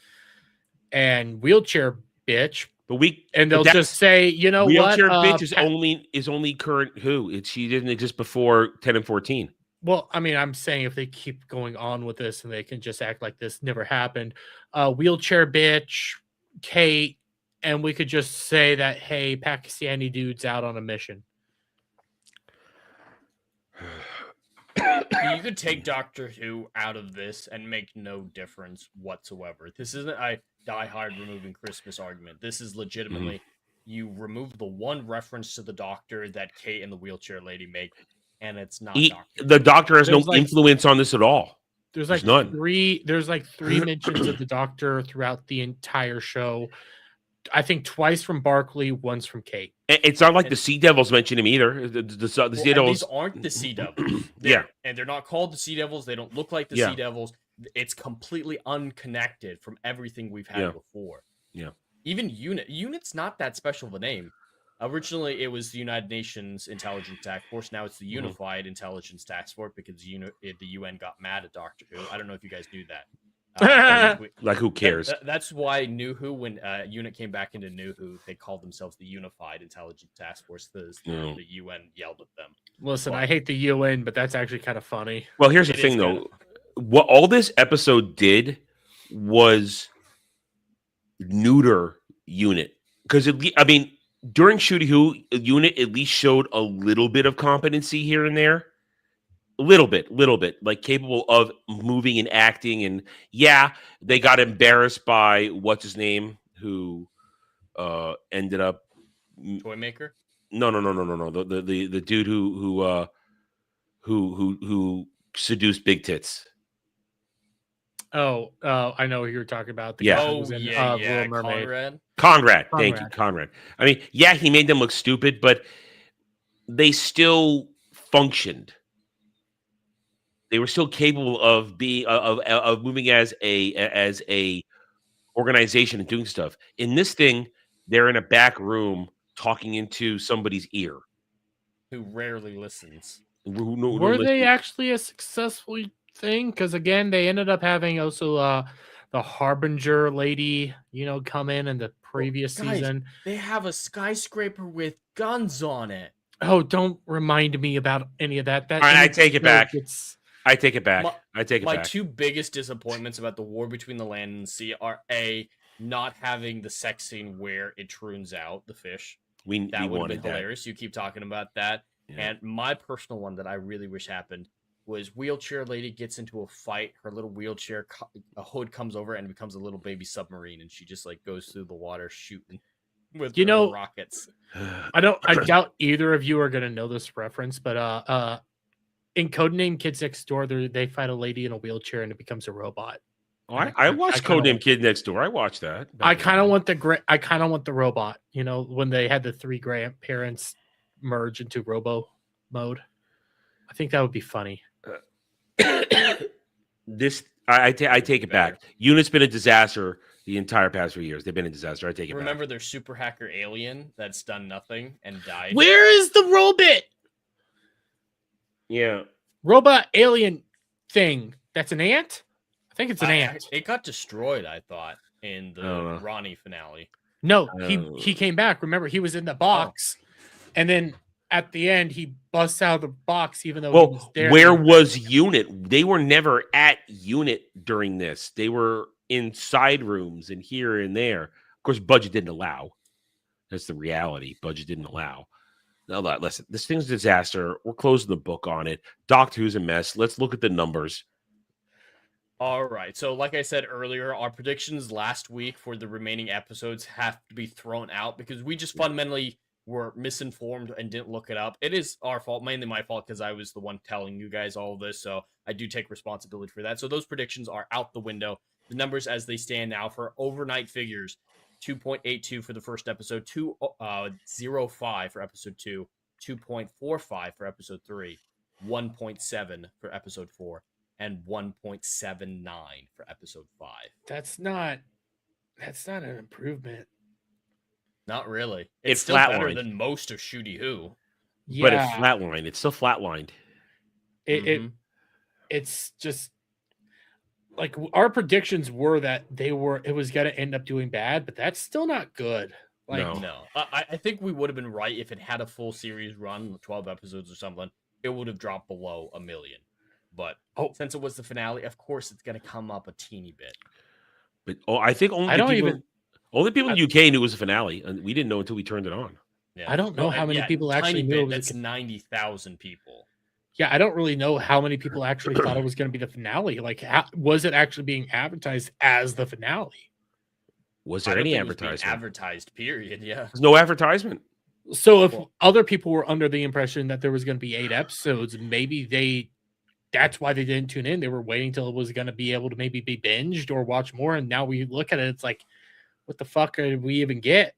and Wheelchair Bitch. But They'll that's- just say, you know Wheelchair what? Bitch is only current Who. She didn't exist before 10 and 14. Well, I mean, I'm saying if they keep going on with this and they can just act like this never happened, Wheelchair Bitch, Kate, and we could just say that, hey, Pakistani dude's out on a mission. You could take Doctor Who out of this and make no difference whatsoever. This isn't a Die Hard removing Christmas argument. This is legitimately you remove the one reference to the Doctor that Kate and the wheelchair lady make, and it's not Doctor. The Doctor has no There's like- influence on this at all. There's There's like none. three mentions of the Doctor throughout the entire show. I think twice from Barkley, once from Kate. It's not like the Sea Devils mention him either. The Sea Well, and Devils. these aren't the Sea Devils. Yeah. And they're not called the Sea Devils. They don't look like the Yeah. Sea Devils. It's completely unconnected from everything we've had Yeah. before. Yeah. Even UNIT. UNIT's not that special of a name. Originally, it was the United Nations Intelligence Task Force. Now it's the Mm-hmm. Unified Intelligence Task Force because the UN got mad at Doctor Who. I don't know if you guys knew that. Like, who cares? That's why New Who, when UNIT came back into New Who, they called themselves the Unified Intelligence Task Force because Mm. the UN yelled at them. Listen, Well- I hate the UN, but that's actually kind of funny. Well, here's the It is thing, kinda though. what all this episode did was neuter Unit, because I mean, during Shooty Who, Unit at least showed a little bit of competency here and there, little bit, like capable of moving and acting. And yeah, they got embarrassed by what's his name, who ended up Toy Maker. no, the dude who seduced Big Tits. I know who you're talking about. The Yeah. guy who was in, Little Mermaid. Conrad. Thank you, Conrad. I mean, yeah, he made them look stupid, but they still functioned. They were still capable of being of moving as a organization and doing stuff. In this thing, they're in a back room talking into somebody's ear. Who rarely listens. Were they actually a successful thing? Because again, they ended up having also the Harbinger lady, come in the previous Guys, season. They have a skyscraper with guns on it. Oh, don't remind me about any of that. All right, I take it back. I take it back. My two biggest disappointments about the war between the land and the sea are A, not having the sex scene where it troons out the fish. That would have been hilarious. You keep talking about that. Yeah. And my personal one that I really wish happened was wheelchair lady gets into a fight. Her little wheelchair, a hood comes over and becomes a little baby submarine, and she just like goes through the water shooting with rockets. I doubt either of you are gonna know this reference, but in Codename Kids Next Door, they fight a lady in a wheelchair and it becomes a robot. Oh, I watched Codename Kid Next Door. I watched that. I kind of want the robot. When they had the three grandparents merge into Robo mode. I think that would be funny. I take it back. Unit's been a disaster the entire past few years. They've been a disaster. I take it back. Remember their super hacker alien that's done nothing and died? Where is the robot? Yeah. Robot alien thing. That's an ant? I think it's an ant. It got destroyed, I thought, in the Ronnie finale. No, he came back. Remember, he was in the box. And then at the end, he busts out of the box, even though he was there. Where was Unit? They were never at Unit during this. They were in side rooms and here and there. Of course, budget didn't allow. That's the reality. Budget didn't allow. Now, listen, this thing's a disaster. We're closing the book on it. Doctor Who's a mess. Let's look at the numbers. All right. So, like I said earlier, our predictions last week for the remaining episodes have to be thrown out because we just fundamentally were misinformed and didn't look it up. It is our fault, mainly my fault, because I was the one telling you guys all of this. So I do take responsibility for that. So those predictions are out the window. The numbers as they stand now for overnight figures: 2.82 for the first episode, 2.05 for episode 2, 2.45 for episode 3, 1.7 for episode 4, and 1.79 for episode 5. That's not an improvement. Not really. It's still better than most of Shooty Who. Yeah. But it's flatlined. It's still flatlined. It's just like our predictions were that it was going to end up doing bad, but that's still not good. No. I think we would have been right if it had a full series run, 12 episodes or something. It would have dropped below 1 million. But since it was the finale, of course it's going to come up a teeny bit. But I think only people in the UK knew it was a finale, and we didn't know until we turned it on. Yeah. I don't know how many people actually knew it was. That's 90,000 people. Yeah, I don't really know how many people actually thought it was going to be the finale. Like, was it actually being advertised as the finale? Was there any advertisement? Advertised, period. Yeah. There's no advertisement. So if other people were under the impression that there was going to be 8 episodes, maybe that's why they didn't tune in. They were waiting till it was going to be able to maybe be binged or watch more. And now we look at it, it's like, what the fuck did we even get?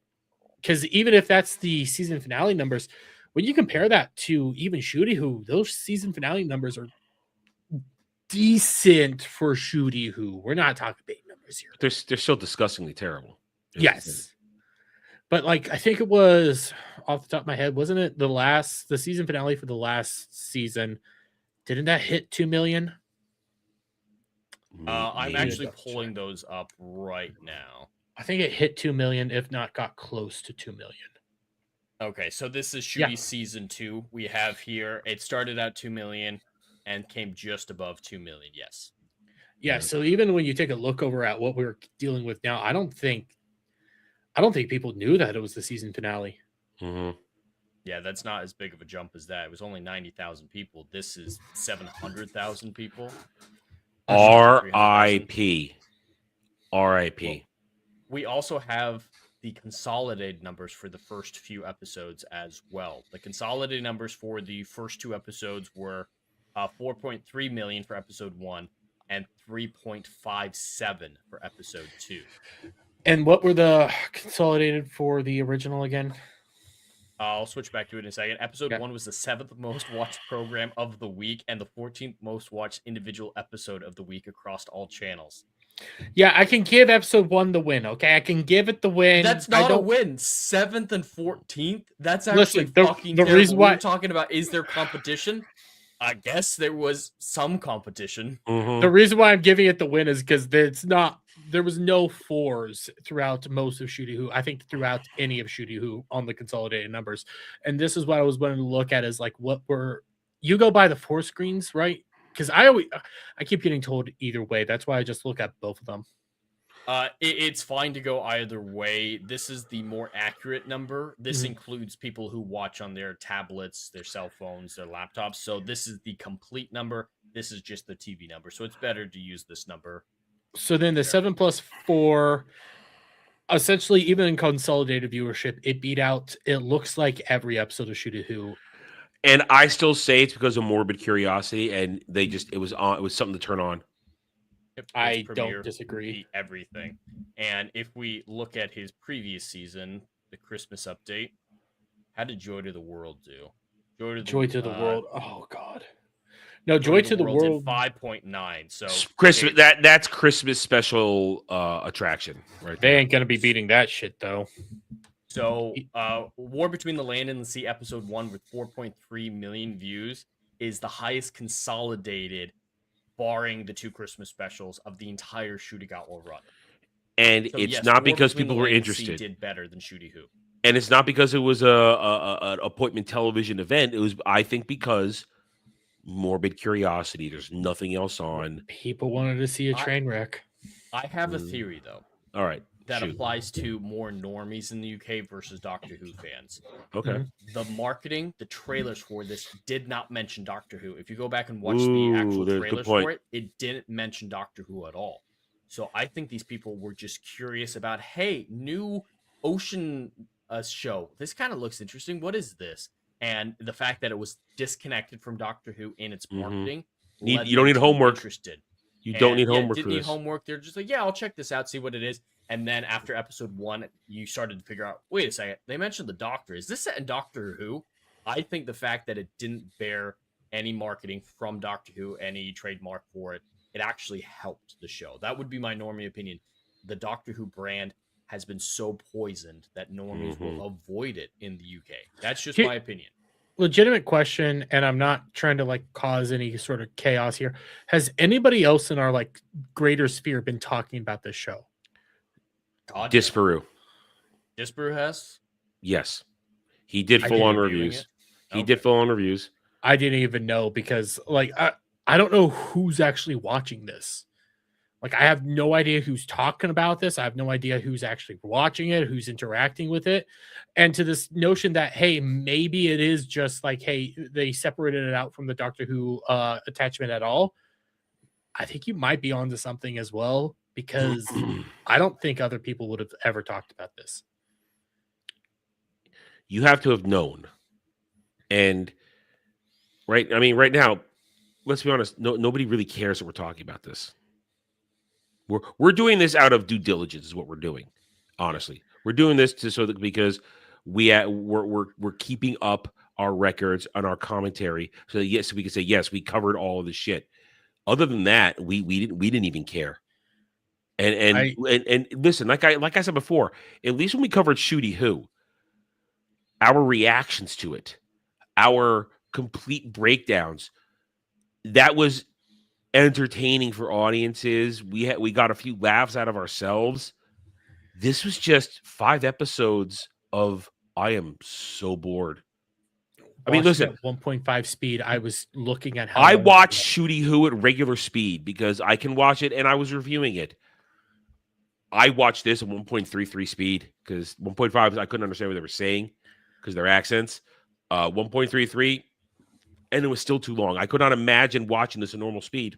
Because even if that's the season finale numbers, when you compare that to even Shooty Who, those season finale numbers are decent for Shooty Who. We're not talking big numbers here. They're still disgustingly terrible. Yes. But like, I think it was off the top of my head, wasn't it the season finale for the last season? Didn't that hit 2 million? I'm actually pulling those up right now. I think it hit 2 million, if not got close to 2 million. Okay, so this is Shooty season 2. We have here, it started at 2 million and came just above 2 million. Yes. Yeah, so even when you take a look over at what we're dealing with now, I don't think people knew that it was the season finale. Mm-hmm. Yeah, that's not as big of a jump as that. It was only 90,000 people. This is 700,000 people. R.I.P. R.I.P. We also have the consolidated numbers for the first few episodes as well. The consolidated numbers for the first 2 episodes were 4.3 million for episode 1 and 3.57 for episode 2. And what were the consolidated for the original again? I'll switch back to it in a second. Episode Okay. 1 was the 7th most watched program of the week and the 14th most watched individual episode of the week across all channels. Yeah, I can give episode 1 the win. Okay, I can give it the win. That's not a win. 7th and 14th. That's actually Listen, fucking the terrible. reason why We're talking about, is there competition? I guess there was some competition. Mm-hmm. the reason why I'm giving it the win is because there was no 4s throughout most of Shooty Who. I think throughout any of Shooty Who on the consolidated numbers. And this is what I was wanting to look at is like you go by the 4 screens, right? Because I keep getting told either way. That's why I just look at both of them. It's fine to go either way. This is the more accurate number. This Mhm. includes people who watch on their tablets, their cell phones, their laptops. So this is the complete number. This is just the TV number. So it's better to use this number. So then the 7+4, essentially, even in consolidated viewership, it beat out, it looks like every episode of Shooty Who. And I still say it's because of morbid curiosity, and it was something to turn on. I Premiere don't disagree. beat everything. And if we look at his previous season, the Christmas update, how did Joy to the World do? Joy to the World. Oh God. No, Joy to the World. 5.9. So Christmas. That's Christmas special attraction, right? They there. ain't gonna be beating that shit though. So, War Between the Land and the Sea, episode 1 with 4.3 million views is the highest consolidated, barring the 2 Christmas specials, of the entire Shooty Outlaw run. And So, it's yes, not War because Between the people were Land and the Sea interested. did better than Shooty Who. And it's not because it was an appointment television event. It was, I think, because morbid curiosity. There's nothing else on. People wanted to see a train wreck. I have a theory, though. All right. That shoot. applies to more normies in the UK versus Doctor Who fans. Okay. Mhm. The marketing, the trailers for this did not mention Doctor Who. If you go back and watch Ooh, the actual there's a good trailers point. for it, it didn't mention Doctor Who at all. So I think these people were just curious about, hey, new ocean show. This kind of looks interesting. What is this? And the fact that it was disconnected from Doctor Who in its Mhm. marketing. You led don't them need to be homework. Interested. You don't And, need yeah, homework didn't for need this. homework. They're just like, yeah, I'll check this out, see what it is. And then after episode 1, you started to figure out, wait a second, they mentioned the Doctor. Is this set in Doctor Who? I think the fact that it didn't bear any marketing from Doctor Who, any trademark for it, it actually helped the show. That would be my normie opinion. The Doctor Who brand has been so poisoned that normies will avoid it in the UK. That's just my opinion. Legitimate question, and I'm not trying to like cause any sort of chaos here. Has anybody else in our like greater sphere been talking about this show? God, Disparu. Disparu has? Yes. He did I full on didn't reviewing reviews. it. He Okay. did full on reviews. I didn't even know because like I don't know who's actually watching this. Like I have no idea who's talking about this. I have no idea who's actually watching it, who's interacting with it. And to this notion that hey, maybe it is just like hey, they separated it out from the Doctor Who attachment at all. I think you might be onto something as well because I don't think other people would have ever talked about this. You have to have known. And right now, let's be honest, nobody really cares that we're talking about this. We're doing this out of due diligence is what we're doing. Honestly. We're doing this because we're keeping up our records and our commentary so that yes, we can say yes, we covered all of the shit. Other than that, we didn't even care. And listen, like I said before, at least when we covered Shooty Who, our reactions to it, our complete breakdowns, that was entertaining for audiences. We got a few laughs out of ourselves. This was just 5 episodes of I am so bored. I mean, watched it listen, at 1.5 speed. I was looking at how I long it watched was. Shooty Who at regular speed because I can watch it, and I was reviewing it. I watched this at 1.33 speed because 1.5 I couldn't understand what they were saying because their accents. 1.33, and it was still too long. I could not imagine watching this at normal speed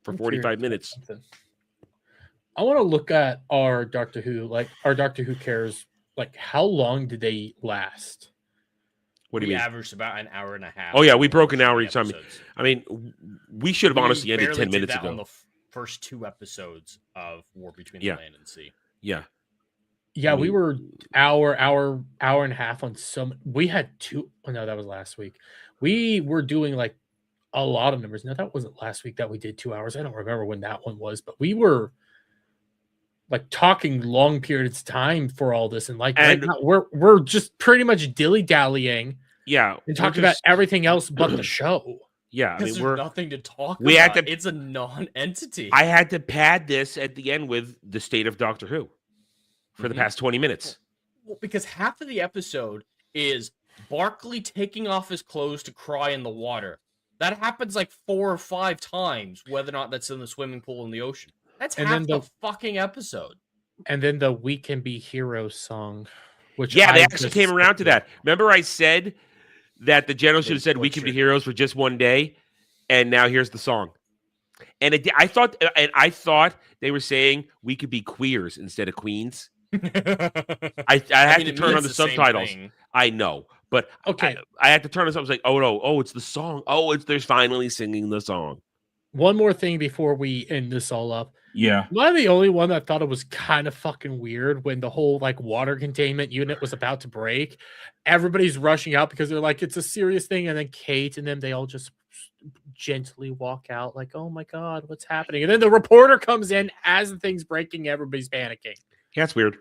for I'm 45 curious about minutes. something. I want to look at our Doctor Who, like our Doctor Who cares. Like, how long did they last? What do We you mean? averaged about an hour and a half. Oh, yeah, for we broke an most of hour the each time. episodes. I mean, we should have We honestly ended barely 10 did minutes that ago. on the first 2 episodes of War Between Yeah. the Land and Sea. Yeah. Yeah, I we mean- were hour and a half on some. We had two. Oh no, that was last week. We were doing like a lot of numbers. No, that wasn't last week that we did 2 hours. I don't remember when that one was, but we were like talking long periods of time for all this, and like right And- now we're just pretty much dilly dallying Yeah. and talking about everything else but the show. Yeah. I Because mean, there's nothing to talk we had about. to- It's a non-entity. I had to pad this at the end with the state of Doctor Who for the Mhm. past 20 minutes. Well, because half of the episode is Barkley taking off his clothes to cry in the water. That happens like 4 or 5 times, whether or not that's in the swimming pool or in the ocean. That's And half then the the- fucking episode. And then the "We Can Be Heroes" song, which Yeah, they I actually just came around to skipped. that. Remember, I said that the general They should have said "We can be butchered. heroes" for just one day, and now here's the song. And I thought they were saying we could be queers instead of queens. I had to it turn on means the same subtitles. thing. I know, but Okay, I had to turn this up. I was like, oh no, oh it's the song. Oh, there's finally singing the song. one more thing before we end this all up. Yeah, Am I the only one that thought it was kind of fucking weird when the whole like water containment unit was about to break? Everybody's rushing out because they're like, it's a serious thing. And then Kate and them, they all just gently walk out like, oh my God, what's happening? And then the reporter comes in as the thing's breaking. Everybody's panicking. yeah, it's weird.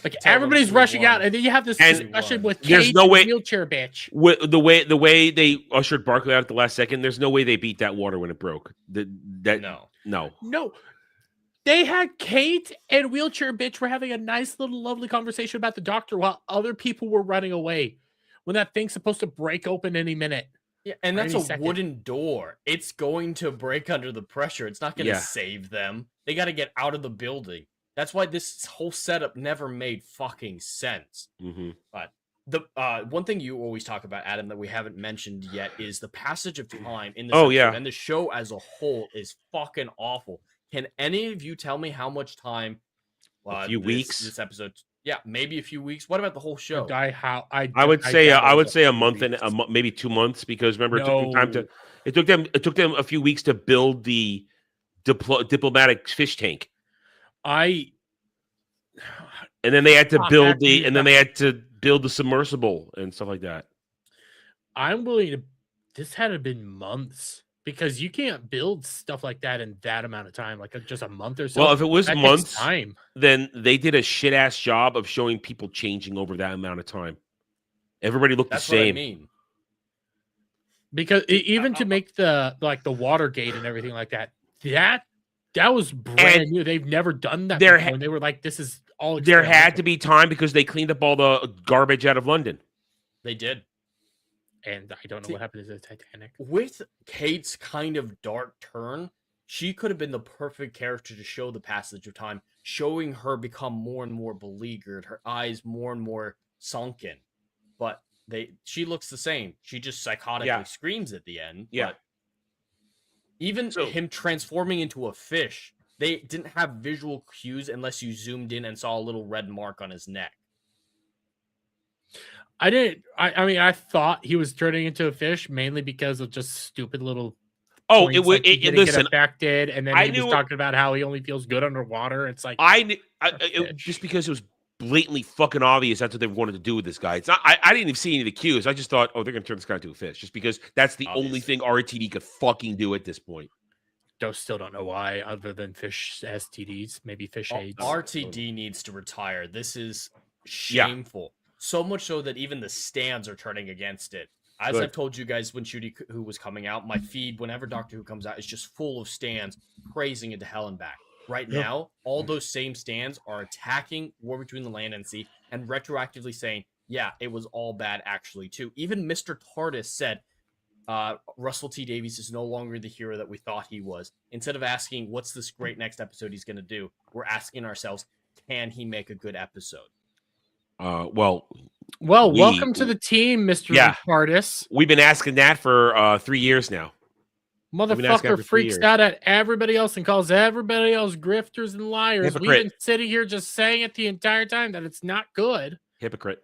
Like Tell them everybody's to rushing out. run. And then you have this And discussion with there's Kate no and way- wheelchair bitch. The way they ushered Barkley out at the last second, there's no way they beat that water when it broke. No. No. They had Kate and wheelchair bitch were having a nice little lovely conversation about the doctor while other people were running away when that thing's supposed to break open any minute. Yeah, and For that's any a second. wooden door. It's going to break under the pressure. It's not going to Yeah. save them. They got to get out of the building. That's why this whole setup never made fucking sense. Mm-hmm. The one thing you always talk about, Adam, that we haven't mentioned yet is the passage of time in this Oh, episode, yeah. and the show as a whole is fucking awful. Can any of you tell me how much time? A few weeks? This episode, yeah, maybe a few weeks. What about the whole show? I would say a month and maybe 2 months because remember it took them time to. It took them a few weeks to build the diplomatic fish tank, and then they had to build they had to build the submersible and stuff like that. I'm willing to. This had to have been months because you can't build stuff like that in that amount of time, like just a month or so. Well, if it was That takes months, time. then they did a shit ass job of showing people changing over that amount of time. Everybody looked That's the same. what I mean. Because even to make the Watergate and everything like that, that was brand And new. They've never done that there before. And they were like, "This is all." There had to experimental. be time because they cleaned up all the garbage out of London. They did. And I don't know what happened to the Titanic. With Kate's kind of dark turn, she could have been the perfect character to show the passage of time, showing her become more and more beleaguered, her eyes more and more sunken. But she looks the same. She just psychotically screams at the end. Yeah. But even him transforming into a fish, they didn't have visual cues unless you zoomed in and saw a little red mark on his neck. I didn't. I mean, I thought he was turning into a fish mainly because of just stupid little. Oh, points, it was. like he didn't Listen, get affected, and then I he knew was talking about how he only feels good underwater. It's like just because it was blatantly fucking obvious that's what they wanted to do with this guy. It's not. I didn't even see any of the cues. I just thought, oh, they're gonna turn this guy into a fish, just because that's the only Obviously. thing RTD could fucking do at this point. still don't know why, other than fish STDs, maybe fish AIDS. RTD needs to retire. This is Yeah. shameful. So much so that even the stands are turning against it. As Good. I've told you guys when Shooty Who was coming out, my feed, whenever Doctor Who comes out, is just full of stands praising it to hell and back. Right now, all those same stands are attacking War Between the Land and Sea and retroactively saying, yeah, it was all bad actually too. Even Mr. TARDIS said Russell T Davies is no longer the hero that we thought he was. Instead of asking what's this great next episode he's going to do, we're asking ourselves, can he make a good episode? Well, welcome to the team, Mr. Yeah. Retardus. we've been asking that for 3 years now. been asking that Motherfucker for 3 freaks years. out at everybody else and calls everybody else grifters and liars. Hypocrite. We've been sitting here just saying it the entire time that it's not good. Hypocrite.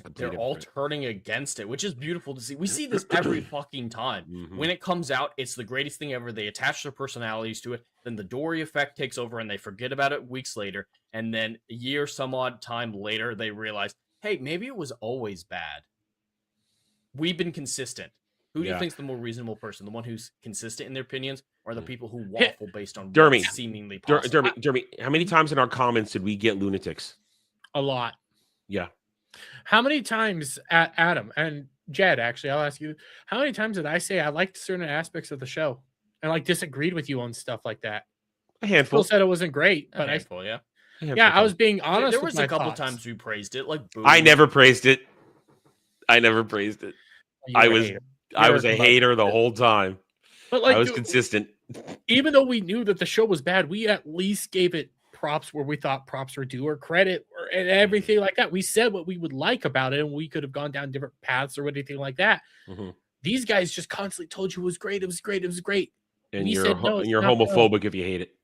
Complete They're all hypocrite. turning against it, which is beautiful to see. We see this every fucking time. Mhm. When it comes out, it's the greatest thing ever. They attach their personalities to it. Then the Dory effect takes over and they forget about it weeks later. And then a year, some odd time later, they realize, hey, maybe it was always bad. We've been consistent. Who do you Yeah. think's the more reasonable person? The one who's consistent in their opinions, or the people who waffle based on Dermy. what's seemingly possible? Dermy, how many times in our comments did we get lunatics? A lot. Yeah. How many times, Adam and Jed, actually, I'll ask you, how many times did I say I liked certain aspects of the show and like disagreed with you on stuff like that? A Still handful. said it wasn't great, A but handful, yeah. A handful yeah, of I was times. being honest. There with was my a couple thoughts. times we praised it, like I Boo. never praised it. I never praised it. You I were a was hater. I You're was a a hater the whole time. But like, I was consistent. even though we knew that the show was bad, we at least gave it props where we thought props were due, or credit, and everything like that. We said what we would like about it, and we could have gone down different paths or anything like that. Mhm. These guys just constantly told you it was great, it was great, it was great. And We you're said, no, it's you're not good. homophobic if you hate it.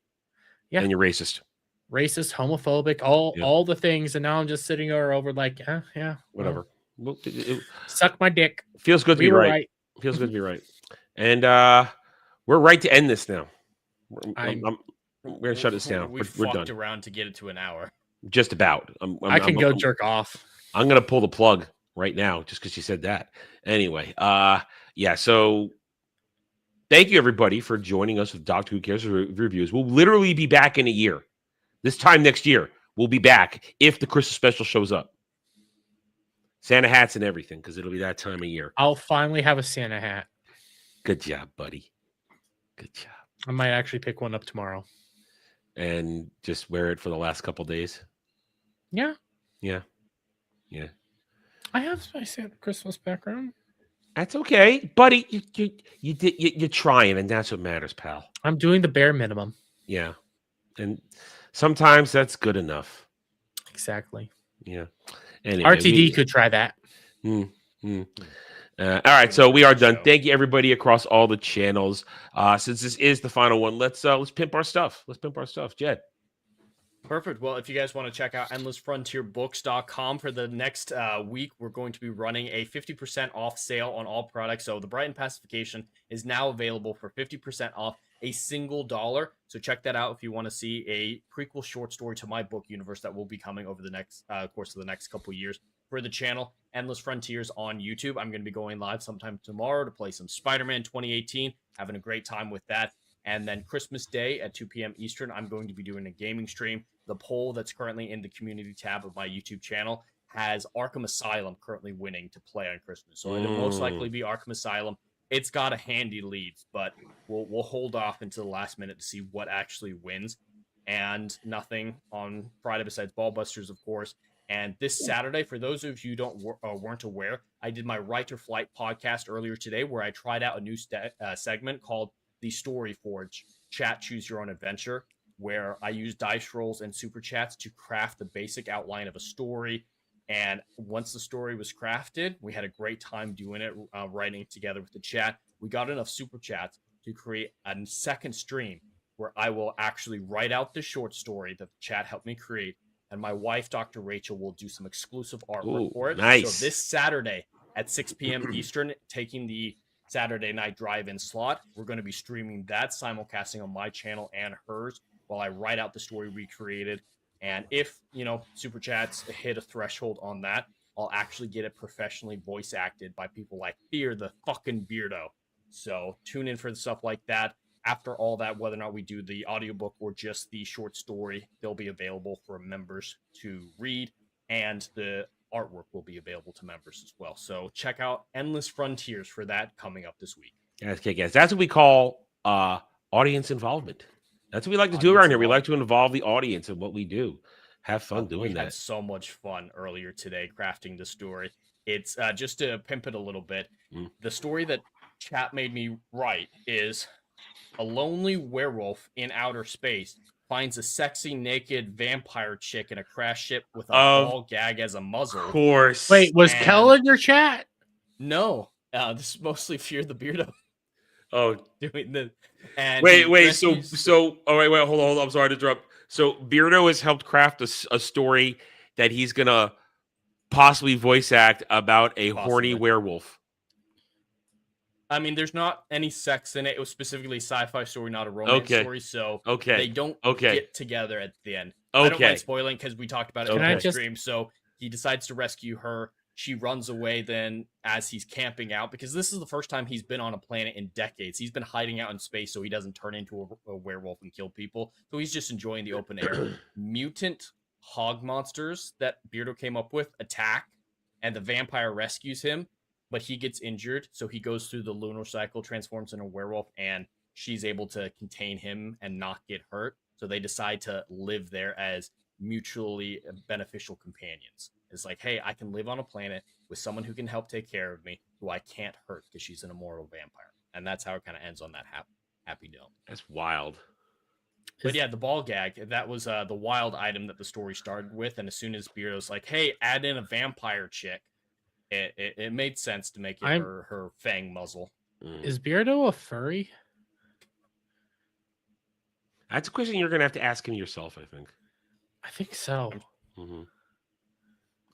Yeah. And you're racist. Racist, homophobic, all Yeah. all the things, and now I'm just sitting there over like, yeah, well, Whatever. Well, it suck my dick. feels good to We be were right. right. Feels good to be right. And we're right to end this now. I'm- We're gonna shut this down. We We're fucked done. around to get it to an hour. Just about. I can go jerk off. I'm gonna pull the plug right now just because you said that. Anyway, yeah. So thank you everybody for joining us with Doctor Who Cares reviews. We'll literally be back in a year. This time next year, we'll be back if the Christmas special shows up. Santa hats and everything, because it'll be that time of year. I'll finally have a Santa hat. Good job, buddy. Good job. I might actually pick one up tomorrow. And just wear it for the last couple days. Yeah, Yeah. I have my Santa Christmas background. That's okay, buddy. You're trying, and that's what matters, pal. I'm doing the bare minimum. Yeah, and sometimes that's good enough. Exactly. Yeah. Anyway, RTD could try that. All right, so we are done. Show. Thank you, everybody across all the channels. Since this is the final one, let's pimp our stuff. Let's pimp our stuff, Jed. Perfect. Well, if you guys want to check out endlessfrontierbooks.com for the next week, we're going to be running a 50% off sale on all products. So the Brighton Pacification is now available for 50% off a single $1. So check that out if you want to see a prequel short story to my book universe that will be coming over the next course of the next couple years for the channel. Endless Frontiers on YouTube. I'm going to be going live sometime tomorrow to play some Spider-Man 2018. Having a great time with that. And then Christmas Day at 2 p.m. Eastern, I'm going to be doing a gaming stream. The poll that's currently in the community tab of my YouTube channel has Arkham Asylum currently winning to play on Christmas. So it'll most likely be Arkham Asylum. It's got a handy lead, but we'll hold off until the last minute to see what actually wins. And nothing on Friday besides Ballbusters, of course. And this Saturday, for those of you who weren't aware, I did my Writer Flight podcast earlier today where I tried out a new segment called the Story Forge Chat Choose Your Own Adventure, where I use dice rolls and super chats to craft the basic outline of a story. And once the story was crafted, we had a great time doing it, writing it together with the chat. We got enough super chats to create a second stream where I will actually write out the short story that the chat helped me create. And my wife, Dr. Rachel, will do some exclusive artwork for it. Nice. So this Saturday at 6 p.m. Eastern, taking the Saturday night drive-in slot, we're going to be streaming that, simulcasting on my channel and hers while I write out the story we created. And if, Super Chats hit a threshold on that, I'll actually get it professionally voice acted by people like Fear the fucking Beardo. So tune in for stuff like that. After all that, whether or not we do the audiobook or just the short story, they'll be available for members to read, and the artwork will be available to members as well. So check out Endless Frontiers for that coming up this week. Yes. That's what we call audience involvement. That's what we like to do around here. We like to involve the audience in what we do. Have fun We doing had that. so much fun earlier today crafting the story. It's just to pimp it a little bit. Mm. The story that chat made me write is a lonely werewolf in outer space finds a sexy naked vampire chick in a crash ship with a Of ball gag as a muzzle. course. Wait, was And- Kel in your chat? No, this is mostly Fear the Beardo Oh, doing the. And wait. he rescues- So, oh, wait. Hold on. I'm sorry to interrupt. So, Beardo has helped craft a story that he's gonna possibly voice act about a horny Possibly. werewolf. I mean, there's not any sex in it. It was specifically a sci-fi story, not a romance Okay. story. So Okay. they don't Okay. get together at the end. I don't Okay. mind spoiling because we talked about it Can in I the just- stream. So he decides to rescue her. She runs away then as he's camping out because this is the first time he's been on a planet in decades. He's been hiding out in space so he doesn't turn into a werewolf and kill people. So he's just enjoying the open air. Mutant hog monsters that Beardo came up with attack, and the vampire rescues him, but he gets injured. So he goes through the lunar cycle, transforms into a werewolf, and she's able to contain him and not get hurt. So they decide to live there as mutually beneficial companions. It's like, hey, I can live on a planet with someone who can help take care of me, who I can't hurt because she's an immortal vampire. And that's how it kind of ends on that happy note. That's wild. But yeah, the ball gag, that was the wild item that the story started with. And as soon as Beardo's like, hey, add in a vampire chick, it made sense to make it her fang muzzle. Mm. Is Beardo a furry? That's a question you're gonna have to ask him yourself, I think. I think so. Mm-hmm.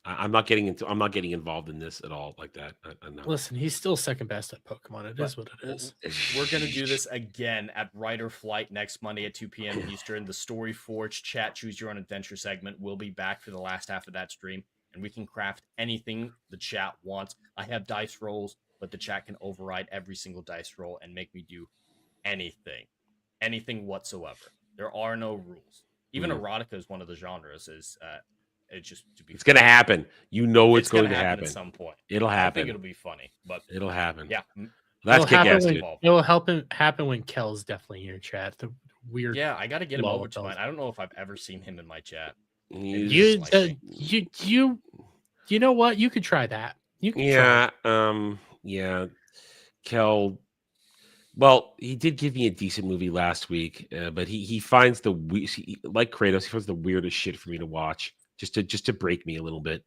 I'm not getting involved in this at all like that. No. Listen, he's still second best at Pokemon. It is what it is. We're going to do this again at Rider Flight next Monday at 2 p.m. Eastern. The Story Forge chat Choose Your Own Adventure segment will be back for the last half of that stream, and we can craft anything the chat wants. I have dice rolls, but the chat can override every single dice roll and make me do anything whatsoever. There are no rules. Even erotica is one of the genres. It's just to be. It's gonna happen. You know it's going gonna to happen at some point. It'll I happen. think it'll be funny, but It'll happen. yeah, That's It'll happen kick-ass, when- dude. It'll happen when Kel's definitely in your chat. The weird. yeah, I got to get him Lol, over to Bells. mine. I don't know if I've ever seen him in my chat. He's- You, Slightly. you know what? You could try that. You could try. Yeah. Kel. Well, he did give me a decent movie last week, but he finds like Kratos, he finds the weirdest shit for me to watch, just to break me a little bit,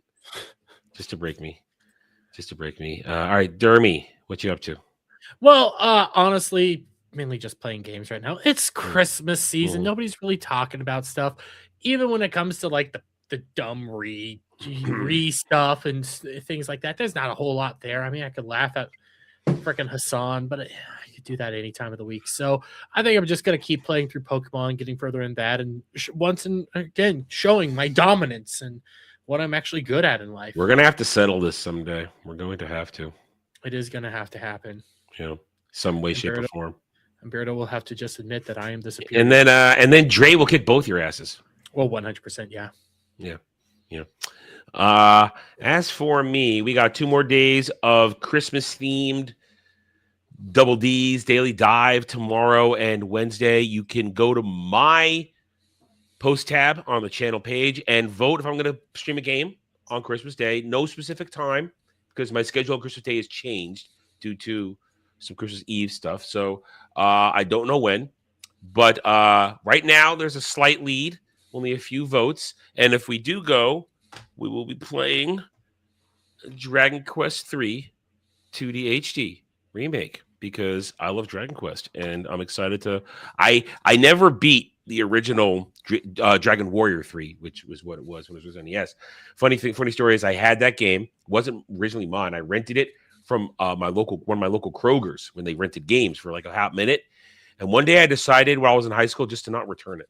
just to break me. All right, Dermy, what you up to? Well, honestly, mainly just playing games right now. It's Christmas season. Mm. Nobody's really talking about stuff, even when it comes to like the dumb re stuff and things like that. There's not a whole lot there. I mean, I could laugh at freaking Hassan, but I could do that any time of the week. So I think I'm just gonna keep playing through Pokemon, getting further in that, and once and again showing my dominance and what I'm actually good at in life. We're gonna have to settle this someday. We're going to have to, It is gonna have to happen. some way, shape, or Beardo- form. And Beardo will have to just admit that I am the superior. And then Dre will kick both your asses. Well, 100%, yeah. As for me, we got 2 more days of Christmas themed Double D's Daily Dive tomorrow and Wednesday. You can go to my post tab on the channel page and vote if I'm going to stream a game on Christmas Day. No specific time because my schedule on Christmas Day has changed due to some Christmas Eve stuff. So I don't know when, but right now there's a slight lead, only a few votes. And if we do go, we will be playing Dragon Quest III 2D HD remake because I love Dragon Quest and I'm excited to. I never beat the original Dragon Warrior 3, which was what it was when it was on NES. Funny story is I had that game. It wasn't originally mine. I rented it from one of my local Krogers when they rented games for like a hot minute. And one day I decided while I was in high school just to not return it.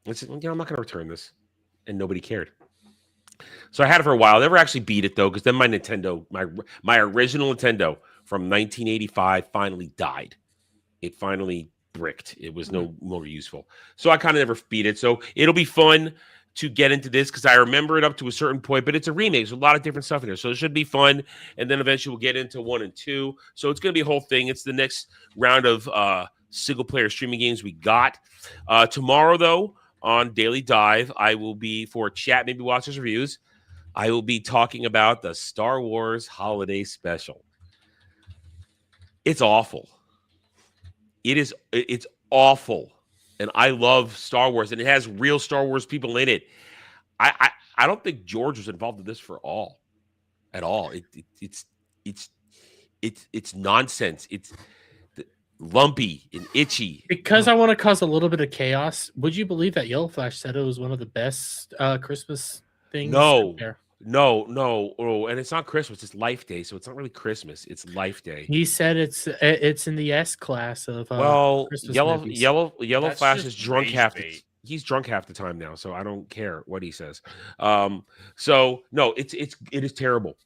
I said, I'm not going to return this. And nobody cared. So I had it for a while. I never actually beat it though, because then my Nintendo, my original Nintendo from 1985 finally died. It finally bricked. It was no longer useful. So I kind of never beat it. So it'll be fun to get into this because I remember it up to a certain point, but it's a remake. There's a lot of different stuff in there. So it should be fun. And then eventually we'll get into 1 and 2. So it's going to be a whole thing. It's the next round of single player streaming games we got. Tomorrow, though, on Daily Dive, I will be for chat, maybe watchers reviews. I will be talking about the Star Wars Holiday Special. It's awful. It's awful. And I love Star Wars, and it has real Star Wars people in it. I don't think George was involved in this at all. It's nonsense. It's lumpy and itchy. Because I want to cause a little bit of chaos. Would you believe that Yellow Flash said it was one of the best Christmas things? No. There? No. Oh, and it's not Christmas. It's Life Day, so it's not really Christmas. It's Life Day. He said it's in the S class of Christmas movies. Yellow That's Flash just is drunk rage half. bait. He's drunk half the time now, so I don't care what he says. So no, it is terrible.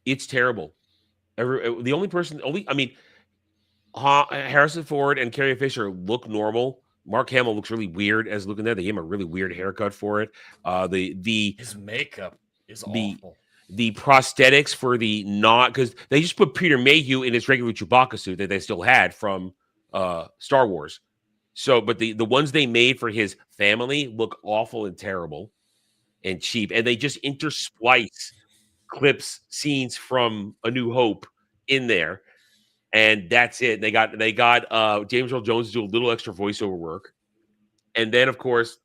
It's terrible. The only person, Harrison Ford and Carrie Fisher look normal. Mark Hamill looks really weird as looking there. They gave him a really weird haircut for it. His makeup is the- awful. The prosthetics for the not, because they just put Peter Mayhew in his regular Chewbacca suit that they still had from Star Wars. So, but the ones they made for his family look awful and terrible and cheap, and they just intersplice clips, scenes from A New Hope in there, and that's it. They got James Earl Jones to do a little extra voiceover work, and then of course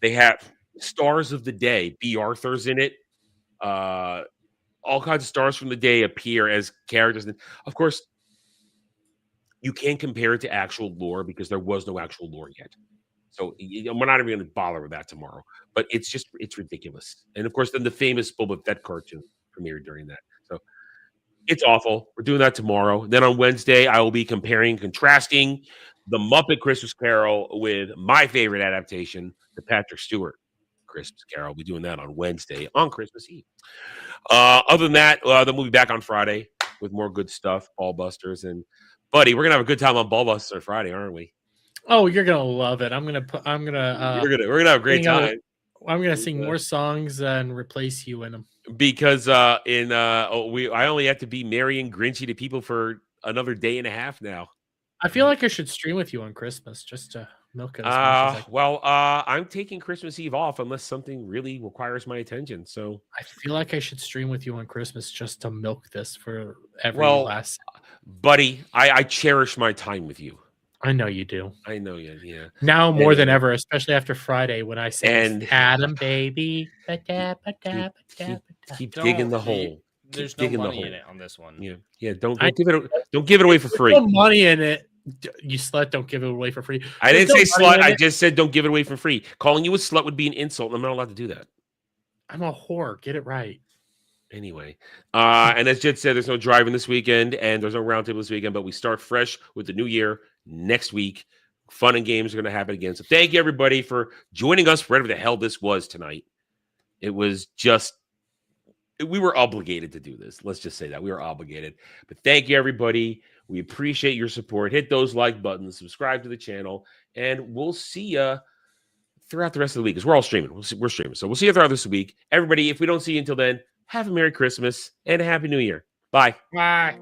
they have stars of the day. B. Arthur's in it. All kinds of stars from the day appear as characters, and of course, you can't compare it to actual lore because there was no actual lore yet. So we're not even going to bother with that tomorrow. But it's ridiculous. And of course, then the famous Boba Fett cartoon premiered during that. So it's awful. We're doing that tomorrow. Then on Wednesday, I will be contrasting the Muppet Christmas Carol with my favorite adaptation, the Patrick Stewart Christmas Carol. I'll be doing that on Wednesday on Christmas Eve. Other than that, then we'll be back on Friday with more good stuff, Ball Busters, and buddy, we're gonna have a good time on Ball Busters on Friday, aren't we? Oh, you're gonna love it. We're We're gonna have a great time. I'm gonna sing more songs and replace you in them. Because I only have to be merry and grinchy to people for another day and a half now. I feel like I should stream with you on Christmas just to milk it as much as I can. Well, I'm taking Christmas Eve off unless something really requires my attention. So I feel like I should stream with you on Christmas just to milk this for every last. Buddy, I cherish my time with you. I know you do. I know you. Yeah. Now more than ever, especially after Friday when I say And- Adam, baby. Keep digging the hole. There's Keep no digging the money in hole. it on this one. Yeah. Don't give it away for free. No money in it. You slut, don't give it away for free. I didn't There's say no money slut. in I it. just said don't give it away for free. Calling you a slut would be an insult. And I'm not allowed to do that. I'm a whore. Get it right. Anyway, and as Jed said, there's no driving this weekend and there's no roundtable this weekend, but we start fresh with the new year next week. Fun and games are going to happen again. So thank you, everybody, for joining us for whatever the hell this was tonight. It was just, we were obligated to do this. Let's just say that. We were obligated. But thank you, everybody. We appreciate your support. Hit those like buttons, subscribe to the channel, and we'll see you throughout the rest of the week because we're all streaming. We're streaming. So we'll see you throughout this week. Everybody, if we don't see you until then, have a Merry Christmas and a Happy New Year. Bye. Bye.